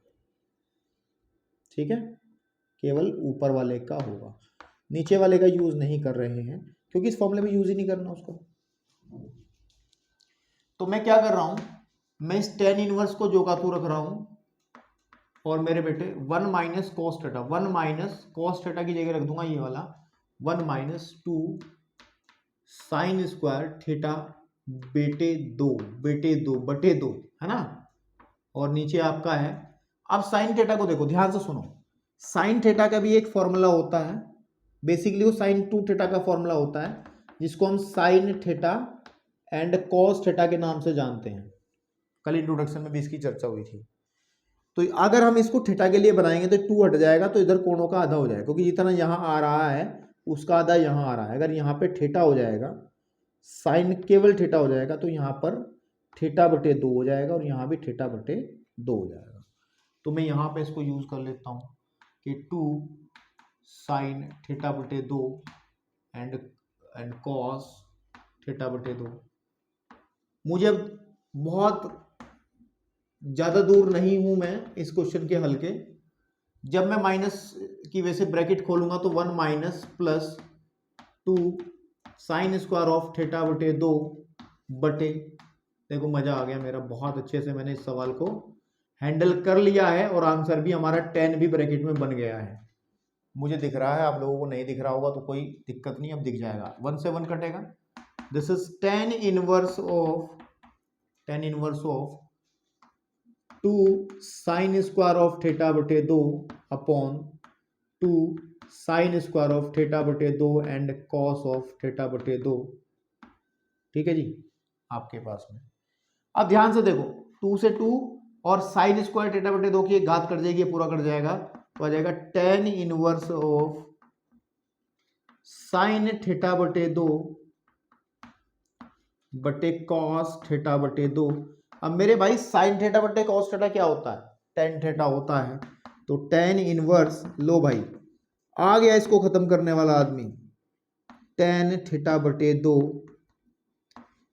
ठीक है, केवल ऊपर वाले का होगा, नीचे वाले का यूज नहीं कर रहे हैं क्योंकि इस फॉर्मूले में यूज ही नहीं करना उसको। तो मैं क्या कर रहा हूं, मैं इस tan इनवर्स को जो का तू रख रहा हूं, और मेरे बेटे 1 minus cos theta, 1 minus cos theta की जगह रख दूंगा ये वाला 1 माइनस 2 साइन स्क्वायर थीटा बटे 2 है ना, और नीचे आपका है। अब साइन थीटा को देखो ध्यान से सुनो, साइन थीटा का भी एक फॉर्मूला होता है, बेसिकली वो साइन 2 थीटा का फॉर्मूला होता है, जिसको हम sine theta and cos theta के नाम से जानते हैं। कल इंट्रोडक्शन में भी इसकी चर्चा हुई थी। तो अगर हम इसको थीटा के लिए बनाएंगे तो 2 हट जाएगा, तो इधर कोणों का आधा हो जाएगा, क्योंकि जितना यहाँ आ रहा है उसका आधा यहाँ आ रहा है। अगर यहाँ पे थीटा हो जाएगा, साइन केवल थीटा हो जाएगा, तो यहाँ पर थीटा बटे 2 हो जाएगा और यहाँ भी थीटा बटे 2 हो जाएगा। तो मैं यहाँ पे इसको यूज कर लेता हूँ कि 2 साइन थीटा बटे 2 एंड कॉस थीटा बटे 2। मुझे बहुत ज़्यादा दूर नहीं हूं मैं इस क्वेश्चन के हल के। जब मैं माइनस की वजह से ब्रैकेट खोलूंगा तो 1 minus plus 2 sign square of theta बटे 2 बटे, देखो मजा आ गया मेरा, बहुत अच्छे से मैंने इस सवाल को हैंडल कर लिया है और आंसर भी हमारा 10 भी ब्रैकेट में बन गया है। मुझे दिख रहा है, आप लोगों को नहीं दिख रहा होगा तो कोई दिक्कत नहीं, अब दिख जाएगा। 1 से 1 कटेगा। This is tan inverse of 2 sign square of theta बटे 2 upon 2 sign square of theta बटे 2 एंड कॉस ऑफ थीटा बटे 2। ठीक है जी, आपके पास में। अब ध्यान से देखो, 2 से 2 और साइन स्क्वायर थीटा बटे 2 की एक घात कर जाएगी, पूरा कर जाएगा, तो आ जाएगा tan inverse of sine theta बटे 2 बटे कॉस थीटा बटे 2। अब मेरे भाई साइन थीटा बटे कॉस थीटा क्या होता है? टेन थीटा होता है। तो टेन इनवर्स, लो भाई आ गया इसको खत्म करने वाला आदमी, टेन थीटा बटे 2,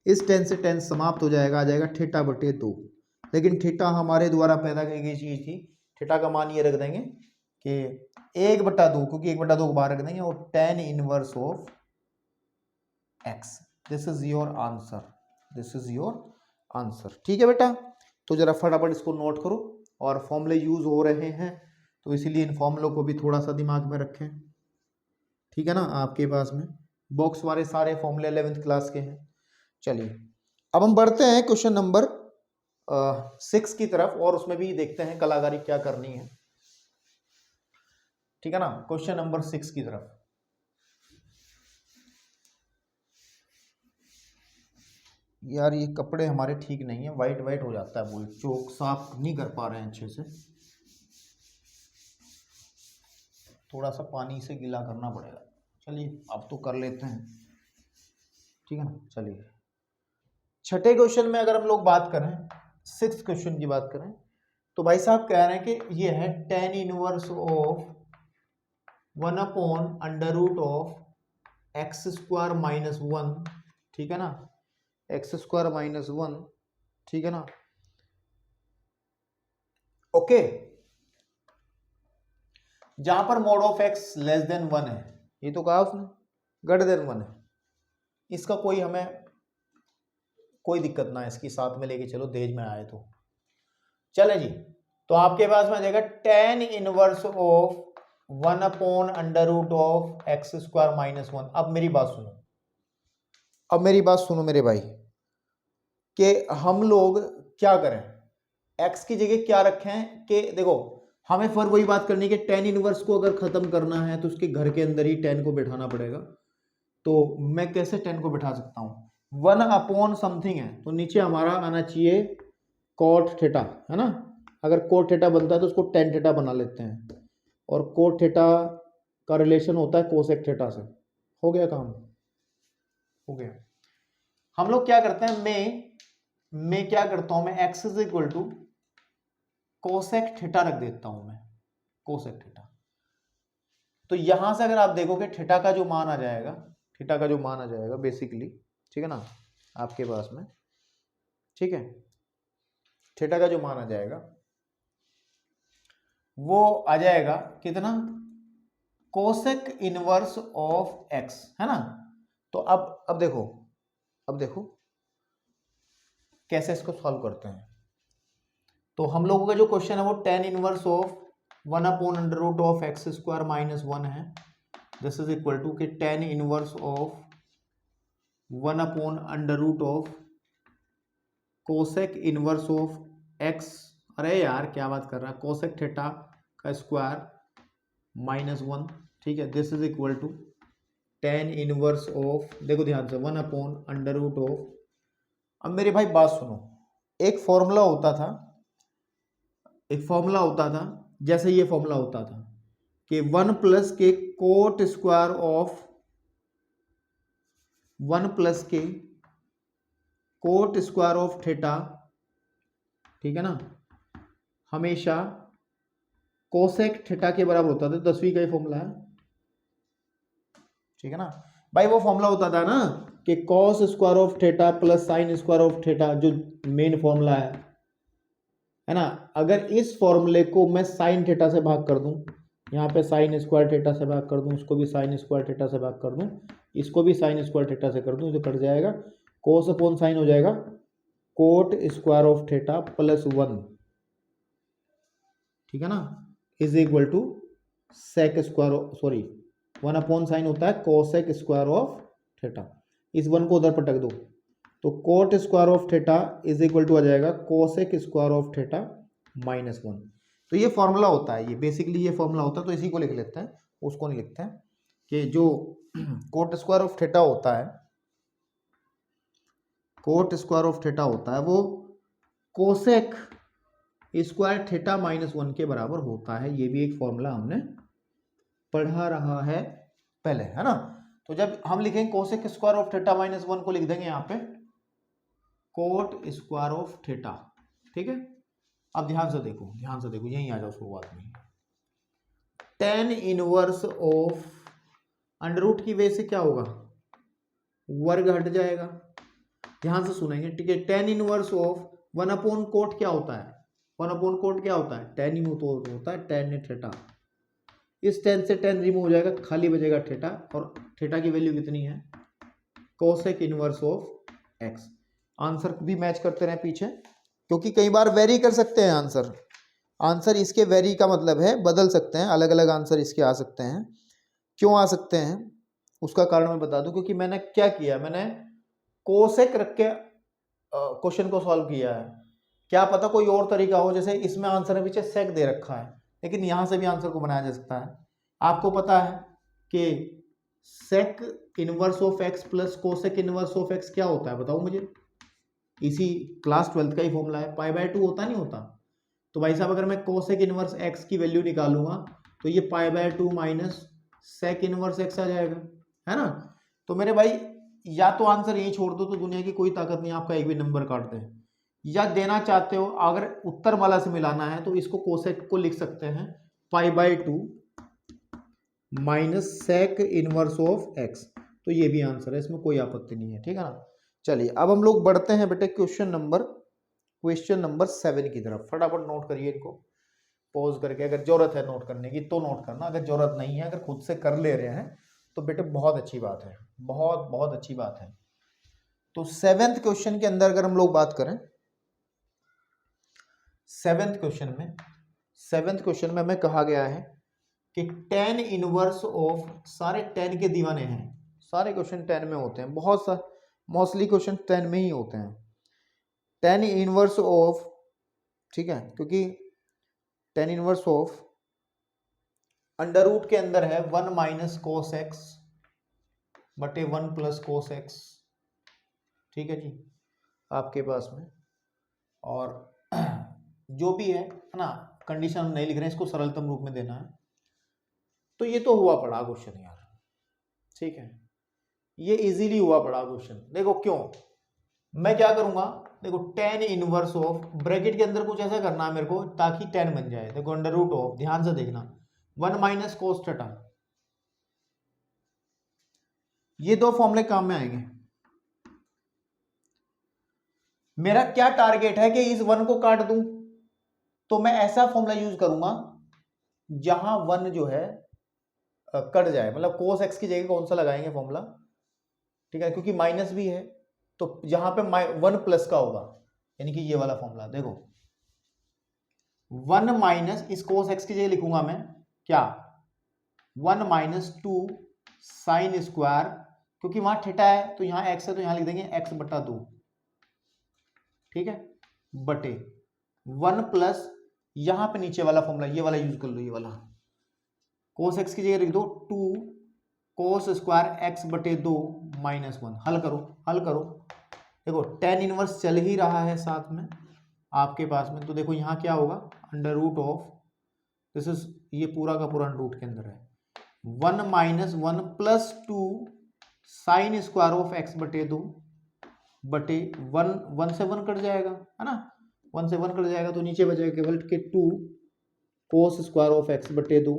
इस टेन से टेन समाप्त हो जाएगा, आ जाएगा थीटा बटे 2। लेकिन थीटा हमारे द्वारा पैदा की गई चीज थी, थीटा का मान ये रख देंगे कि 1/2, क्योंकि 1/2 को बाहर रख देंगे, और ten inverse of x. This is your answer, this is your answer. ठीक है बेटा, तो जरा फटाफट इसको नोट करो, और फॉर्मूले यूज हो रहे हैं तो इसीलिए इन फॉर्मूलों को भी थोड़ा सा दिमाग में रखें। ठीक है ना, आपके पास में बॉक्स वाले सारे फॉर्मूले 11th क्लास के हैं। चलिए अब हम बढ़ते हैं क्वेश्चन नंबर 6 की तरफ, और उसमें भी देखते हैं कलाकारी क्या करनी है। ठीक है ना, क्वेश्चन नंबर 6 की तरफ। यार ये कपड़े हमारे ठीक नहीं है, वाइट वाइट हो जाता है, वो चौक साफ नहीं कर पा रहे हैं अच्छे से, थोड़ा सा पानी से गीला करना पड़ेगा। चलिए अब तो कर लेते हैं, ठीक है ना। चलिए छठे क्वेश्चन में अगर हम लोग बात करें, 6th क्वेश्चन की बात करें, तो भाई साहब कह रहे हैं कि ये है टेन इनवर्स ऑफ 1/√ऑफ एक्स स्क्वायर माइनस 1। ठीक है ना, एक्स स्क्वायर माइनस 1, ठीक है ना। ओके, जहां पर mode of x less than 1 है, ये तो कहा उसने ग्रेटर देन 1 है, इसका कोई हमें कोई दिक्कत ना है, इसकी साथ में लेके चलो, दहेज में आए तो चले जी। तो आपके पास में आ जाएगा टेन इनवर्स ऑफ 1/√ऑफ एक्स स्क्वायर माइनस 1। अब मेरी बात सुनो, अब मेरी बात सुनो मेरे भाई, कि हम लोग क्या करें, x की जगह क्या रखें, कि देखो हमें फिर वही बात करनी है कि टेन इनवर्स को अगर खत्म करना है तो उसके घर के अंदर ही टेन को बैठाना पड़ेगा। तो मैं कैसे टेन को बैठा सकता हूँ, 1 समथिंग है, तो नीचे हमारा आना चाहिए कॉट थीटा, है ना। अगर कोट थीटा बनता है तो उसको टेन थीटा बना लेते हैं, और कोट थीटा का रिलेशन होता है कोसेक थीटा से। हो गया काम, हो गया। हम लोग क्या करते हैं, मैं क्या करता हूं, मैं x is equal to cosec theta रख देता हूं, मैं कोसेक थीटा। तो यहां से अगर आप देखोगे थीटा का जो मान आ जाएगा, थीटा का जो मान आ जाएगा बेसिकली, ठीक है ना, आपके पास में, ठीक है, थीटा का जो मान आ जाएगा वो आ जाएगा कितना, कोसेक इनवर्स ऑफ x, है ना। तो अब देखो, अब देखो कैसे इसको सॉल्व करते हैं। तो हम लोगों का जो क्वेश्चन है वो टेन इनवर्स ऑफ 1/√ऑफ एक्स स्क्वायर माइनस 1 है। दिस इज इक्वल टू कि टेन इनवर्स ऑफ 1/√ऑफ कोसेक इनवर्स ऑफ एक्स, अरे यार क्या बात कर रहा है, कोसेक थीटा का स्क्वायर -1, ठीक है, this is equal to tan inverse of, देखो ध्यान से, 1/√ऑफ। अब मेरे भाई बात सुनो, एक फॉर्मूला होता था, जैसे ये फॉर्मूला होता था कि 1 प्लस के कोट स्क्वायर ऑफ 1 प्लस के कोट स्क्वायर ऑफ थीटा, ठीक है ना, हमेशा कोसेक थीटा के बराबर होता था। 10वीं का ही फॉर्मूला है, ठीक है ना भाई। वो फॉर्मूला होता था ना कि cos square of theta plus sign square of theta, जो मेन फॉर्मूला है ना। अगर इस फॉर्मूले को मैं साइन थीटा से भाग कर दूं, यहाँ पे साइन स्क्वायर थीटा से भाग कर दूं, इसको भी साइन स्क्वायर थीटा से भाग कर दूं, इसको भी साइन स्क्वायर थीटा से कर दूं, तो कट जाएगा, कोस अपॉन साइन हो जाएगा cot square of theta plus 1, ठीक है ना, is equal to sec square, sorry 1 upon sine होता है कोसेक स्क्वायर ऑफ थीटा। इस 1 को उधर पटक दो तो cot square of theta is equal to आ जाएगा कोसेक स्क्वायर ऑफ थीटा -1। तो ये फॉर्मूला होता है, ये बेसिकली ये फॉर्मूला होता है, तो इसी को लिख लेते हैं, उसको नहीं लिखते हैं। कि जो कोट स्क्वायर ऑफ थीटा होता है, कोट स्क्वायर ऑफ थीटा होता है, वो कोसेक स्क्वायर थीटा -1 के बराबर होता है। ये भी एक फॉर्मूला हमने पढ़ा रहा है पहले, है ना। तो जब हम लिखेंगे कोसेक स्क्वायर ऑफ थीटा -1 को लिख देंगे यहाँ पे कोट स्क्वायर ऑफ थीटा, ठीक है। अब ध्यान से देखो, यहीं आ जाओ शुरुआत में। tan इनवर्स ऑफ अंडर की वजह से क्या होगा, वर्ग हट जाएगा। ध्यान से सुनेंगे, ठीक है। tan inverse of 1 upon coat क्या होता है, 1 अपॉन कोट क्या होता है, tan ही होता है, tan थीटा। इस tan से tan रिमूव हो जाएगा, खाली बचेगा थीटा, और थीटा की वैल्यू कितनी है, cosec inverse of x। Answer भी मैच करते रहे पीछे, क्योंकि कई बार वेरी कर सकते हैं आंसर इसके वेरी का मतलब है बदल सकते हैं, अलग अलग आंसर इसके आ सकते हैं। क्यों आ सकते हैं उसका कारण मैं बता दूं, क्योंकि मैंने क्या किया, मैंने कोसेक रख के क्वेश्चन को सॉल्व किया है। क्या पता कोई और तरीका हो, जैसे इसमें आंसर है पीछे सेक दे रखा है, लेकिन यहां से भी आंसर को बनाया जा सकता है। आपको पता है कि sec inverse of X plus cosec inverse of X क्या होता है, बताओ मुझे। इसी क्लास 12th का ही फॉर्मूला है, π/2 होता नहीं होता। तो भाई साहब अगर मैं कोसेक इनवर्स एक्स की वैल्यू निकालूंगा तो ये π/2 माइनस सेक इनवर्स एक्स आ जाएगा, है ना। तो मेरे भाई या तो आंसर यही छोड़ दो, तो दुनिया की कोई ताकत नहीं आपका एक भी नंबर काट दे, या देना चाहते हो अगर उत्तर माला से मिलाना है तो इसको कोसेक को लिख सकते हैं π/2 minus sec inverse of x. तो ये भी आंसर है, इसमें कोई आपत्ति नहीं है, ठीक है ना। चलिए अब हम लोग बढ़ते हैं बेटे क्वेश्चन नंबर 7 की तरफ। फटाफट नोट करिए इनको, पॉज करके, अगर जरूरत है नोट करने की तो नोट करना, अगर जरूरत नहीं है, अगर खुद से कर ले रहे हैं तो बेटे बहुत अच्छी बात है, बहुत अच्छी बात है। तो 7th क्वेश्चन के अंदर अगर हम लोग बात करें, 7th क्वेश्चन में हमें कहा गया है कि tan इनवर्स ऑफ, सारे tan के दीवाने हैं, सारे क्वेश्चन tan में होते हैं, बहुत सा मोस्टली क्वेश्चन tan में ही होते हैं। tan इनवर्स ऑफ, ठीक है, क्योंकि tan inverse of under root के अंदर है 1 माइनस कोस एक्स बटे 1 प्लस कोस एक्स, ठीक है जी, आपके पास में। और जो भी है ना, कंडीशन हम नहीं लिख रहे हैं, इसको सरलतम रूप में देना है। तो ये तो हुआ पड़ा क्वेश्चन यार, ठीक है, ये इजीली हुआ पड़ा क्वेश्चन। देखो क्यों, मैं क्या करूंगा, देखो tan इनवर्स ऑफ, ब्रैकेट के अंदर कुछ ऐसा करना है मेरे को ताकि tan बन जाए। देखो अंडर रूट ऑफ, ध्यान से देखना, 1 माइनस कोस थीटा, ये दो फॉर्मूले काम में आएंगे। मेरा क्या टारगेट है कि इस 1 को काट दूं, तो मैं ऐसा फॉर्मूला यूज करूंगा जहां 1 जो है कट जाए, मतलब कोस एक्स की जगह कौन सा लगाएंगे फॉर्मूला, ठीक है, क्योंकि माइनस भी है तो जहां पे 1 प्लस का होगा, यानी कि ये वाला फॉर्मूला। देखो 1 माइनस, इस कोस एक्स की जगह लिखूंगा मैं क्या, 1 माइनस 2 साइन स्क्वायर, क्योंकि वहां थीटा है तो यहां एक्स है तो यहां लिख देंगे x बटा 2, ठीक है, बटे 1 प्लस, यहां पे नीचे वाला फॉर्मूला ये वाला यूज कर लो, ये वाला कोस एक्स की जगह लिख दो 2 कोस स्क्वायर एक्स बटे 2 -1। हल करो, हल करो। देखो tan इनवर्स चल ही रहा है साथ में आपके पास में, तो देखो यहाँ क्या होगा, under root of this is, ये पूरा का पूरा रूट के अंदर है 1 - 1 plus 2 sign square of x बटे 2 बटे 1 से 1 कट जाएगा, है ना, 1 से 1 कट जाएगा तो नीचे बचेगा केवल के 2 कोस स्क्वायर ऑफ एक्स बटे 2,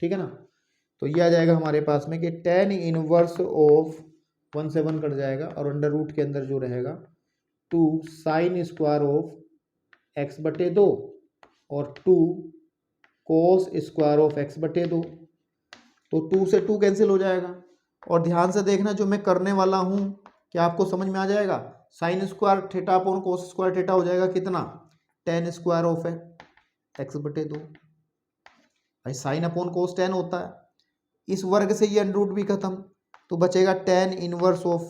ठीक है ना। तो ये आ जाएगा हमारे पास में कि tan इनवर्स ऑफ 1 से 1 कट जाएगा और अंडर रूट के अंदर जो रहेगा 2 साइन स्क्वायर ऑफ एक्स बटे 2 और 2 कोस स्क्वायर ऑफ एक्स बटे 2, तो 2 से 2 कैंसिल हो जाएगा। और ध्यान से देखना जो मैं करने वाला हूं क्या आपको समझ में आ जाएगा, sine square theta upon cos square theta हो जाएगा कितना, tan स्क्वायर ऑफ एक्स बटे 2, भाई साइन अपॉन कोस tan होता है, इस वर्ग से ये अंडर रूट भी खत्म, तो बचेगा tan inverse of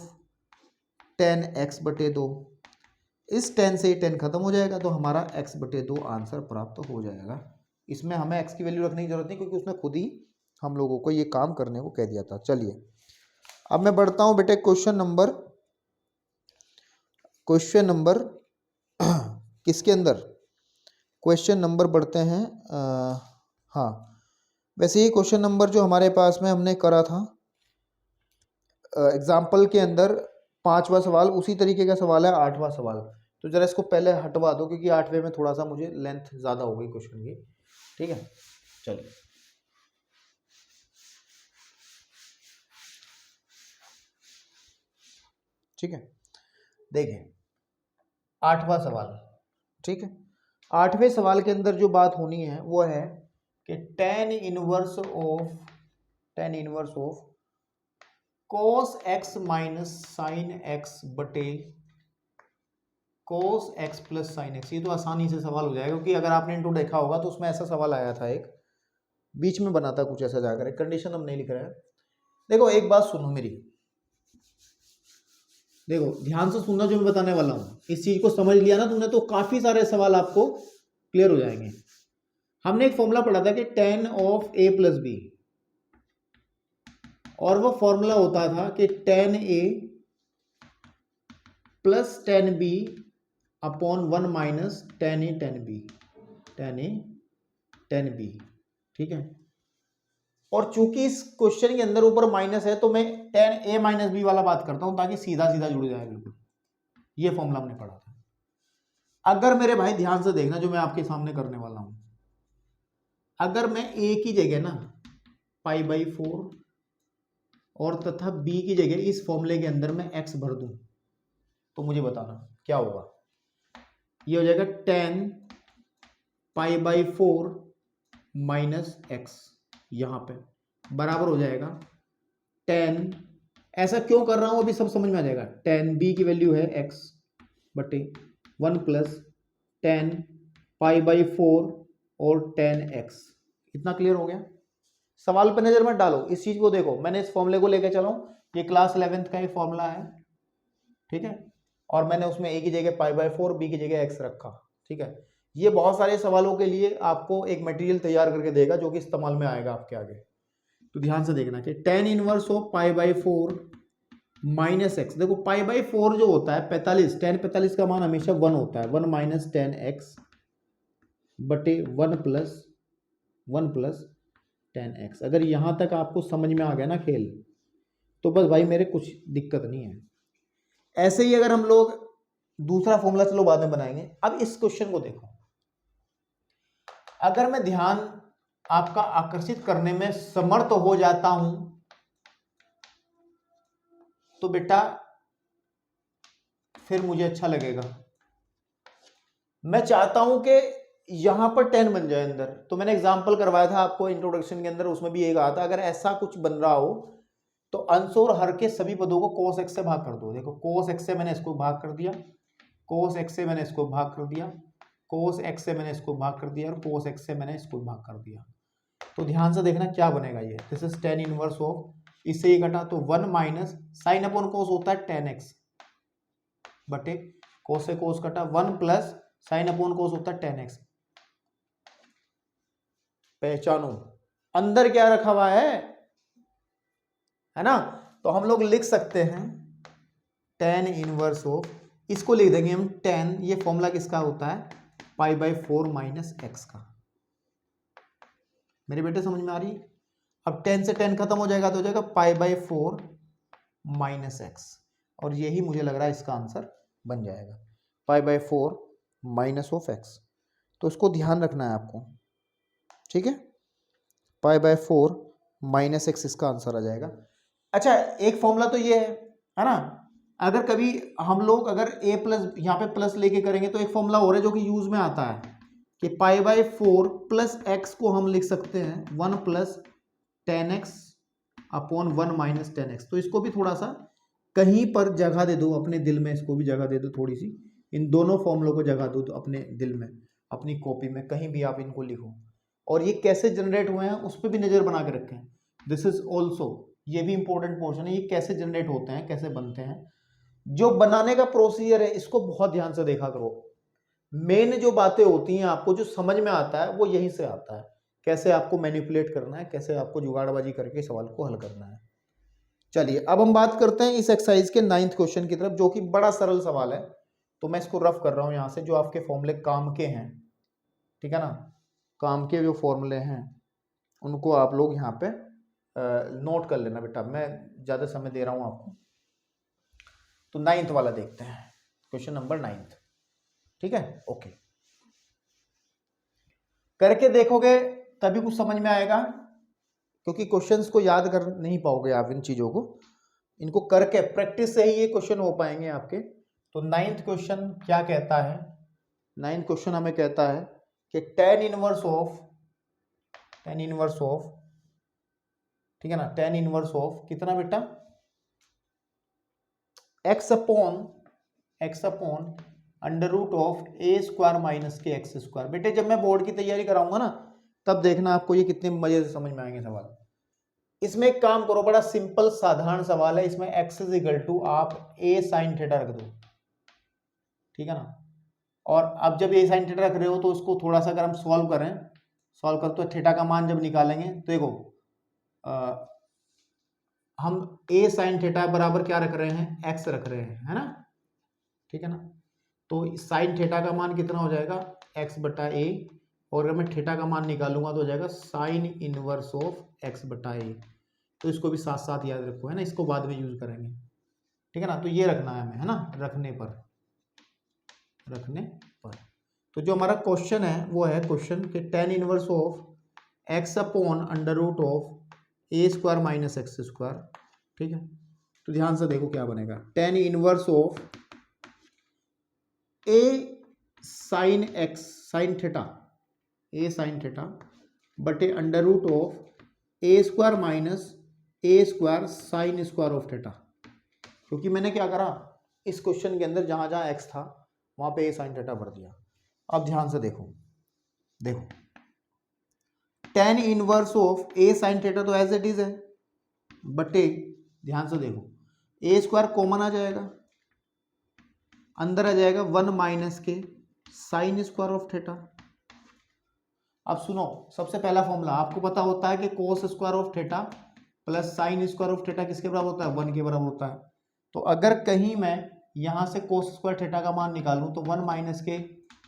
tan x बटे 2, इस tan से tan खत्म हो जाएगा तो हमारा x बटे 2 आंसर प्राप्त हो जाएगा। इसमें हमें x की वैल्यू रखने की जरूरत नहीं क्योंकि उसने खुद ही हम लोगों को ये काम करने को कह दिया था। चलिए अब मैं बढ़ता हूं बेटे क्वेश्चन नंबर किसके अंदर, क्वेश्चन नंबर बढ़ते हैं हाँ वैसे ये क्वेश्चन नंबर जो हमारे पास में हमने करा था एग्जाम्पल के अंदर 5वां सवाल उसी तरीके का सवाल है 8वां सवाल, तो जरा इसको पहले हटवा दो क्योंकि 8वें में थोड़ा सा मुझे लेंथ ज़्यादा हो गई क्वेश्चन की, ठीक है। चलिए ठीक है, देखिए 8वां सवाल, ठीक है। 8वें सवाल के अंदर जो बात होनी है वो है कि tan inverse of cos x minus sine x बटे cos x plus sine x, ये तो आसानी से सवाल हो जाएगा क्योंकि अगर आपने इनको देखा होगा तो उसमें ऐसा सवाल आया था, एक बीच में बना था कुछ ऐसा जाकर, एक कंडीशन हम नहीं लिख रहे हैं। देखो एक बात सुनो मेरी, देखो ध्यान से सुनना जो मैं बताने वाला हूं, इस चीज को समझ लिया ना तुमने तो काफी सारे सवाल आपको क्लियर हो जाएंगे। हमने एक फॉर्मूला पढ़ा था कि tan of a plus B, और वो फॉर्मूला होता था कि tan a plus tan b upon 1 minus tan a tan b, ठीक है। और चूंकि इस क्वेश्चन के अंदर ऊपर माइनस है तो मैं tan a माइनस बी वाला बात करता हूं ताकि सीधा सीधा जुड़ जाए बिल्कुल, ये फॉर्मूला हमने पढ़ा था। अगर मेरे भाई ध्यान से देखना जो मैं आपके सामने करने वाला हूं, अगर मैं a की जगह ना π/4 और तथा b की जगह इस फॉर्मूले के अंदर मैं x भर दूं तो मुझे बताना क्या होगा। ये हो जाएगा tan π/4 माइनस x, यहां पे बराबर हो जाएगा tan, ऐसा क्यों कर रहा हूं अभी सब समझ में आ जाएगा, tan b की वैल्यू है x बटे 1 प्लस tan π/4 और tan x, इतना क्लियर हो गया। सवाल पर नजर मत डालो, इस चीज को देखो, मैंने इस फॉर्मूले को लेकर चला हूं, ये क्लास 11th का एक फॉर्मूला है, ठीक है, और मैंने उसमें a की जगह π/4 b की जगह x रखा, ठीक है। ये बहुत सारे सवालों के लिए आपको एक मटेरियल तैयार करके देगा जो कि इस्तेमाल में आएगा आपके आगे, तो ध्यान से देखना कि tan inverse of π/4 minus x, देखो π/4 जो होता है 45, tan 45 का मान हमेशा 1 होता है, 1 माइनस tan x बटे 1 प्लस tan x। अगर यहां तक आपको समझ में आ गया ना खेल, तो बस भाई मेरे कुछ दिक्कत नहीं है। ऐसे ही अगर हम लोग दूसरा फॉर्मूला चलो बाद में बनाएंगे, अब इस क्वेश्चन को देखो, अगर मैं ध्यान आपका आकर्षित करने में समर्थ हो जाता हूं तो बेटा फिर मुझे अच्छा लगेगा। मैं चाहता हूं कि यहां पर 10 बन जाए अंदर, तो मैंने एग्जांपल करवाया था आपको इंट्रोडक्शन के अंदर, उसमें भी एक कहा था अगर ऐसा कुछ बन रहा हो तो अंश और हर के सभी पदों को cos x से भाग कर दो। देखो cos x से मैंने इसको भाग कर दिया, cos x से मैंने इसको भाग कर दिया, cos x से मैंने इसको भाग कर दिया और cos x से मैंने इसको भाग कर दिया। तो ध्यान से देखना क्या बनेगा, ये this is tan inverse of, इससे ये घटा तो 1 माइनस साइन अपॉन कोस होता है tan x बटे कोस से कोस कटा 1 प्लस साइन अपॉन कोस होता है tan x। पहचानो अंदर क्या रखा हुआ है ना। तो हम लोग लिख सकते हैं tan इनवर्स ऑफ, इसको लिख देंगे हम tan, ये फॉर्मूला किसका होता है, π/4 माइनस एक्स का। मेरे बेटे समझ में आ रही है। अब 10 से 10 खत्म हो जाएगा तो हो जाएगा π/4 माइनस एक्स, और यही मुझे लग रहा है इसका आंसर बन जाएगा, π/4 माइनस ऑफ एक्स। तो इसको ध्यान रखना है आपको, ठीक है। π/4 माइनस एक्स इसका आंसर आ जाएगा। अच्छा, एक फॉर्मूला तो ये है ना। अगर कभी हम लोग अगर a प्लस यहाँ पे प्लस लेके करेंगे तो एक फॉर्मूला और है जो कि यूज में आता है कि π/4 प्लस एक्स को हम लिख सकते हैं 1 plus 10x upon 1 minus 10x। तो इसको भी थोड़ा सा कहीं पर जगह दे दो अपने दिल में, इसको भी जगह दे दो थोड़ी सी, इन दोनों फॉर्मूलों को जगह दो तो अपने दिल में, अपनी कॉपी में कहीं भी आप इनको लिखो, और ये कैसे जनरेट हुए हैं उस पर भी नज़र बना के रखें। दिस इज ऑल्सो, ये भी इंपॉर्टेंट पोर्शन है, ये कैसे जनरेट होते हैं, कैसे बनते हैं, जो बनाने का प्रोसीजर है इसको बहुत ध्यान से देखा करो। मेन जो बातें होती हैं आपको जो समझ में आता है वो यहीं से आता है, कैसे आपको मैनिपुलेट करना है, कैसे आपको जुगाड़बाजी करके सवाल को हल करना है। चलिए अब हम बात करते हैं इस एक्सरसाइज के 9th क्वेश्चन की तरफ, जो कि बड़ा सरल सवाल है। तो मैं इसको रफ कर रहा हूं यहां से, जो आपके फॉर्मूले काम के हैं, ठीक है ना, काम के जो फॉर्मूले हैं उनको आप लोग यहाँ पे नोट कर लेना बेटा, मैं ज्यादा समय दे रहा हूं आपको। तो 9th वाला देखते हैं, क्वेश्चन नंबर 9th, ठीक है, ओके। करके देखोगे तभी कुछ समझ में आएगा, क्योंकि क्वेश्चंस को याद कर नहीं पाओगे आप इन चीजों को, इनको करके प्रैक्टिस से ही ये क्वेश्चन हो पाएंगे आपके। तो 9th क्वेश्चन क्या कहता है, 9th क्वेश्चन हमें कहता है कि tan इनवर्स ऑफ, ठीक है ना, tan इनवर्स ऑफ कितना बेटा, x upon under root of a square minus के एक्स स्क्वायर। बेटे जब मैं बोर्ड की तैयारी कराऊंगा ना तब देखना आपको ये कितने मजे से समझ में आएंगे सवाल। इसमें एक काम करो, बड़ा सिंपल साधारण सवाल है, इसमें x इज इक्वल टू आप a साइन थीटा रख दो, ठीक है ना। और अब जब a साइन थीटा रख रहे हो तो उसको थोड़ा सा अगर हम सॉल्व कर तो थीटा का मान जब निकालेंगे तो देखो हम a साइन थीटा बराबर क्या रख रहे हैं, x रख रहे हैं, है ना, ठीक है ना। तो साइन थीटा का मान कितना हो जाएगा, x बटा a, और अगर मैं थीटा का मान निकालूंगा तो हो जाएगा साइन इनवर्स ऑफ x बटा a। तो इसको भी साथ साथ याद रखो, है ना, इसको बाद में यूज करेंगे, ठीक है ना। तो ये रखना है हमें, है ना, रखने पर। तो जो हमारा क्वेश्चन है वो है क्वेश्चन के tan inverse of x upon under root of a square minus x square, ठीक है। तो ध्यान से देखो क्या बनेगा, tan inverse of a sine x sine theta बटे under root of a square minus a square sine square of theta. क्योंकि मैंने क्या करा, इस क्वेश्चन के अंदर जहां जहां x था वहां पे a साइन थीटा भर दिया। अब ध्यान से देखो tan inverse of a sine theta तो एज इट इज है, बटे ध्यान से देखो a स्क्वायर कॉमन आ जाएगा, अंदर आ जाएगा 1 माइनस के साइन स्क्वायर ऑफ थीटा। अब सुनो, सबसे पहला फॉर्मूला आपको पता होता है कि cos square of theta plus sign square of theta किसके बराबर होता है, 1 के बराबर होता है। तो अगर कहीं मैं यहां से कोस स्क्वायर थीटा का मान निकालूं तो 1 माइनस के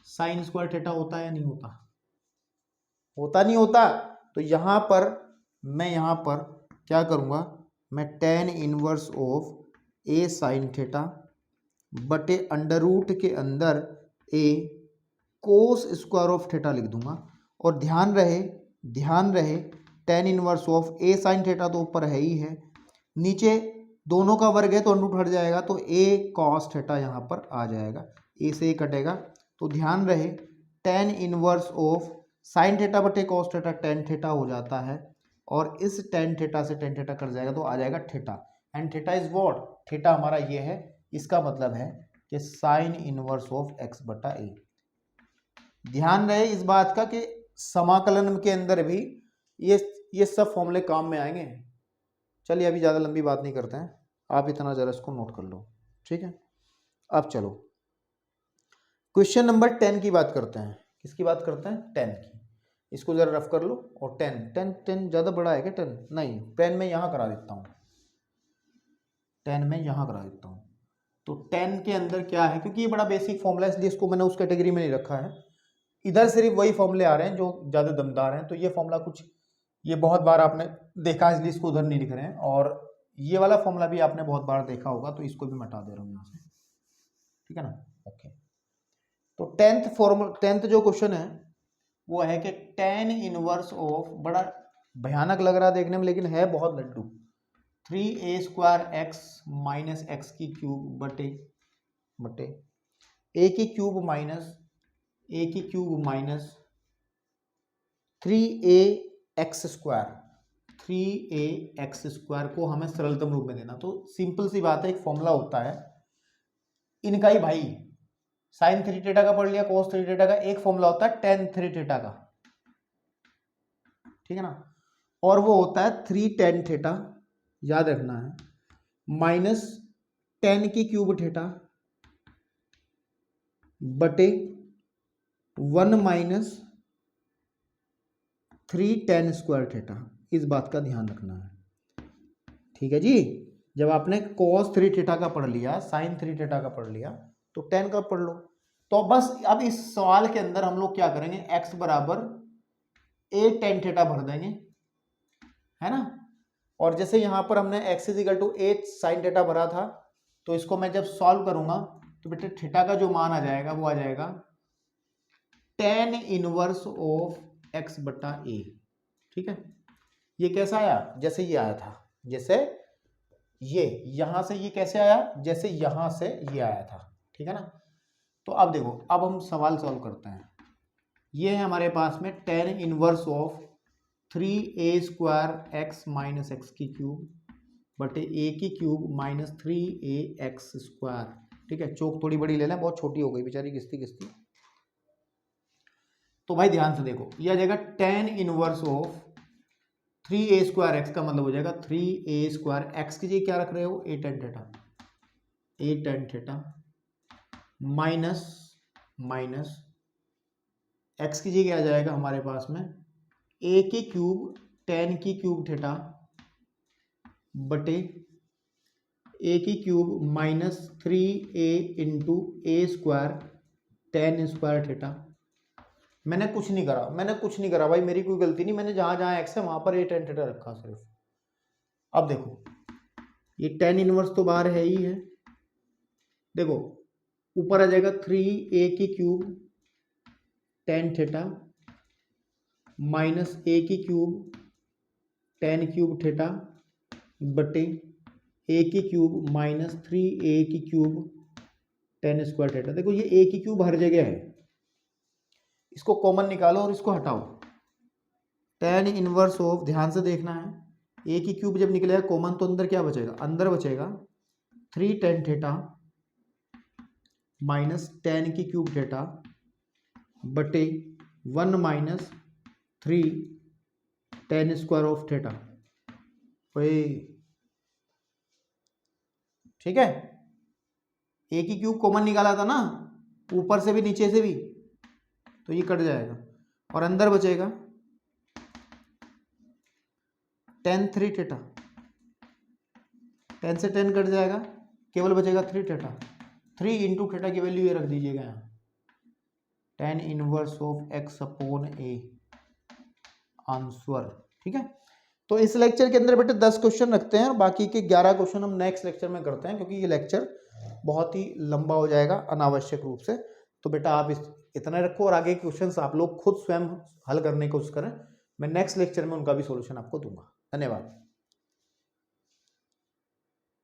साइन स्क्वायर थीटा होता है या नहीं होता, नहीं होता। तो यहां पर मैं क्या करूंगा, मैं tan inverse of a sign theta बटे अंडर रूट के अंदर a cos square of theta लिख दूंगा। और ध्यान रहे tan inverse of a sine theta तो ऊपर है ही है, नीचे दोनों का वर्ग है तो अंडर रूट हट जाएगा, तो a cos थीटा यहाँ पर आ जाएगा, a से a कटेगा। तो ध्यान रहे tan inverse of sine theta बटे कॉस थीटा tan थीटा हो जाता है, और इस tan थीटा से tan थीटा कट जाएगा तो आ जाएगा theta, and theta is what, theta हमारा ये है। इसका मतलब है कि साइन इनवर्स ऑफ x बटा a। ध्यान रहे इस बात का कि समाकलन के अंदर भी ये सब फॉर्मूले काम में आएंगे। चलिए अभी ज़्यादा लंबी बात नहीं करते हैं, आप इतना जरा इसको नोट कर लो, ठीक है। अब चलो क्वेश्चन नंबर 10 की बात करते हैं। किसकी बात करते हैं, 10 की। इसको ज़रा रफ कर लो। और 10 ज़्यादा बड़ा है क्या 10? नहीं, 10 में यहाँ करा देता हूँ, 10 में यहाँ करा देता हूँ। तो 10 के अंदर क्या है, क्योंकि ये बड़ा बेसिक फॉर्मूला है इसलिए इसको मैंने उस कैटेगरी में नहीं रखा है। इधर सिर्फ वही फॉर्मूले आ रहे हैं जो ज़्यादा दमदार हैं, तो ये फॉर्मूला कुछ ये बहुत बार आपने देखा इसलिए इसको उधर नहीं लिख रहे हैं। और ये वाला फॉर्मूला भी आपने बहुत बार देखा होगा, तो इसको भी हटा दे रहा हूँ यहाँ से, ठीक है ना। ओके, तो 10th जो क्वेश्चन है वो है कि tan इनवर्स ऑफ, बड़ा भयानक लग रहा है देखने में लेकिन है बहुत लड्डू, 3a² x माइनस एक्स की क्यूब बटे a की क्यूब माइनस 3ax² को हमें सरलतम रूप में देना। तो सिंपल सी बात है, एक फॉर्मूला होता है इनका ही भाई, sin 3 थीटा का पढ़ लिया, cos 3 थीटा का, एक फॉर्मूला होता है tan 3 थीटा का, ठीक है ना। और वो होता है 3 tan थीटा, याद रखना है, माइनस tan की क्यूब थीटा बटे 1 माइनस 3 tan स्क्वायर थीटा। इस बात का ध्यान रखना है, ठीक है जी। जब आपने cos 3 थीटा का पढ़ लिया, sin 3 थीटा का पढ़ लिया, तो tan का पढ़ लो। तो बस अब इस सवाल के अंदर हम लोग क्या करेंगे, x बराबर a tan थीटा भर देंगे, है ना। और जैसे यहां पर हमने x is equal to a sin theta भरा था, तो इसको मैं जब सॉल्व करूंगा तो बेटे थीटा का जो मान आ जाएगा वो आ जाएगा tan इनवर्स ऑफ x बटा a, ठीक है। ये कैसा आया, जैसे ये आया था, जैसे ये यहां से ये कैसे आया, जैसे यहां से ये आया था, ठीक है ना। तो अब देखो, अब हम सवाल सॉल्व करते हैं। ये है हमारे पास में tan inverse of 3a² x minus X की क्यूब बटे a की क्यूब माइनस 3ax², ठीक है। चौक थोड़ी बड़ी ले लें, बहुत छोटी हो गई बेचारी घिसती। तो भाई ध्यान से देखो, यह आ जाएगा tan inverse of 3a² x का मतलब हो जाएगा 3a² x की जगह क्या रख रहे हो, a tan theta minus x की जगह आ जाएगा हमारे पास में a की क्यूब tan की क्यूब थीटा बटे a की cube minus 3a into a² tan square theta. मैंने कुछ नहीं करा भाई, मेरी कोई गलती नहीं, मैंने जहां जहां x है वहां पर a tan थीटा रखा सिर्फ। अब देखो, ये tan इनवर्स तो बाहर है ही है, देखो ऊपर आ जाएगा 3a की cube tan theta minus a की क्यूब tan क्यूब थीटा बटे a की क्यूब माइनस 3a की क्यूब tan स्क्वायर थीटा। देखो ये a की क्यूब हर जगह है, इसको कॉमन निकालो और इसको हटाओ। tan इनवर्स ऑफ, ध्यान से देखना है, a की क्यूब जब निकलेगा कॉमन तो अंदर क्या बचेगा, अंदर बचेगा 3 tan थीटा माइनस tan की क्यूब थीटा बटे 1 minus 3 tan square of theta, ठीक है। a की क्यूब कॉमन निकाला था ना, ऊपर से भी नीचे से भी, तो ये कट जाएगा और अंदर बचेगा tan 3 थीटा, tan से tan कट जाएगा, केवल बचेगा 3 थीटा, 3 इंटू थीटा की वैल्यू ये रख दीजिएगा यहाँ, tan inverse of x upon a answer, ठीक है। तो इस लेक्चर के अंदर बेटे 10 क्वेश्चन रखते हैं और बाकी के 11 क्वेश्चन हम नेक्स्ट लेक्चर में करते हैं, क्योंकि ये लेक्चर बहुत ही लंबा हो जाएगा अनावश्यक रूप से। तो बेटा आप इतना रखो और आगे के क्वेश्चंस आप लोग खुद स्वयं हल करने की कोशिश करें, मैं नेक्स्ट लेक्चर में उनका भी सॉल्यूशन आपको दूंगा। धन्यवाद।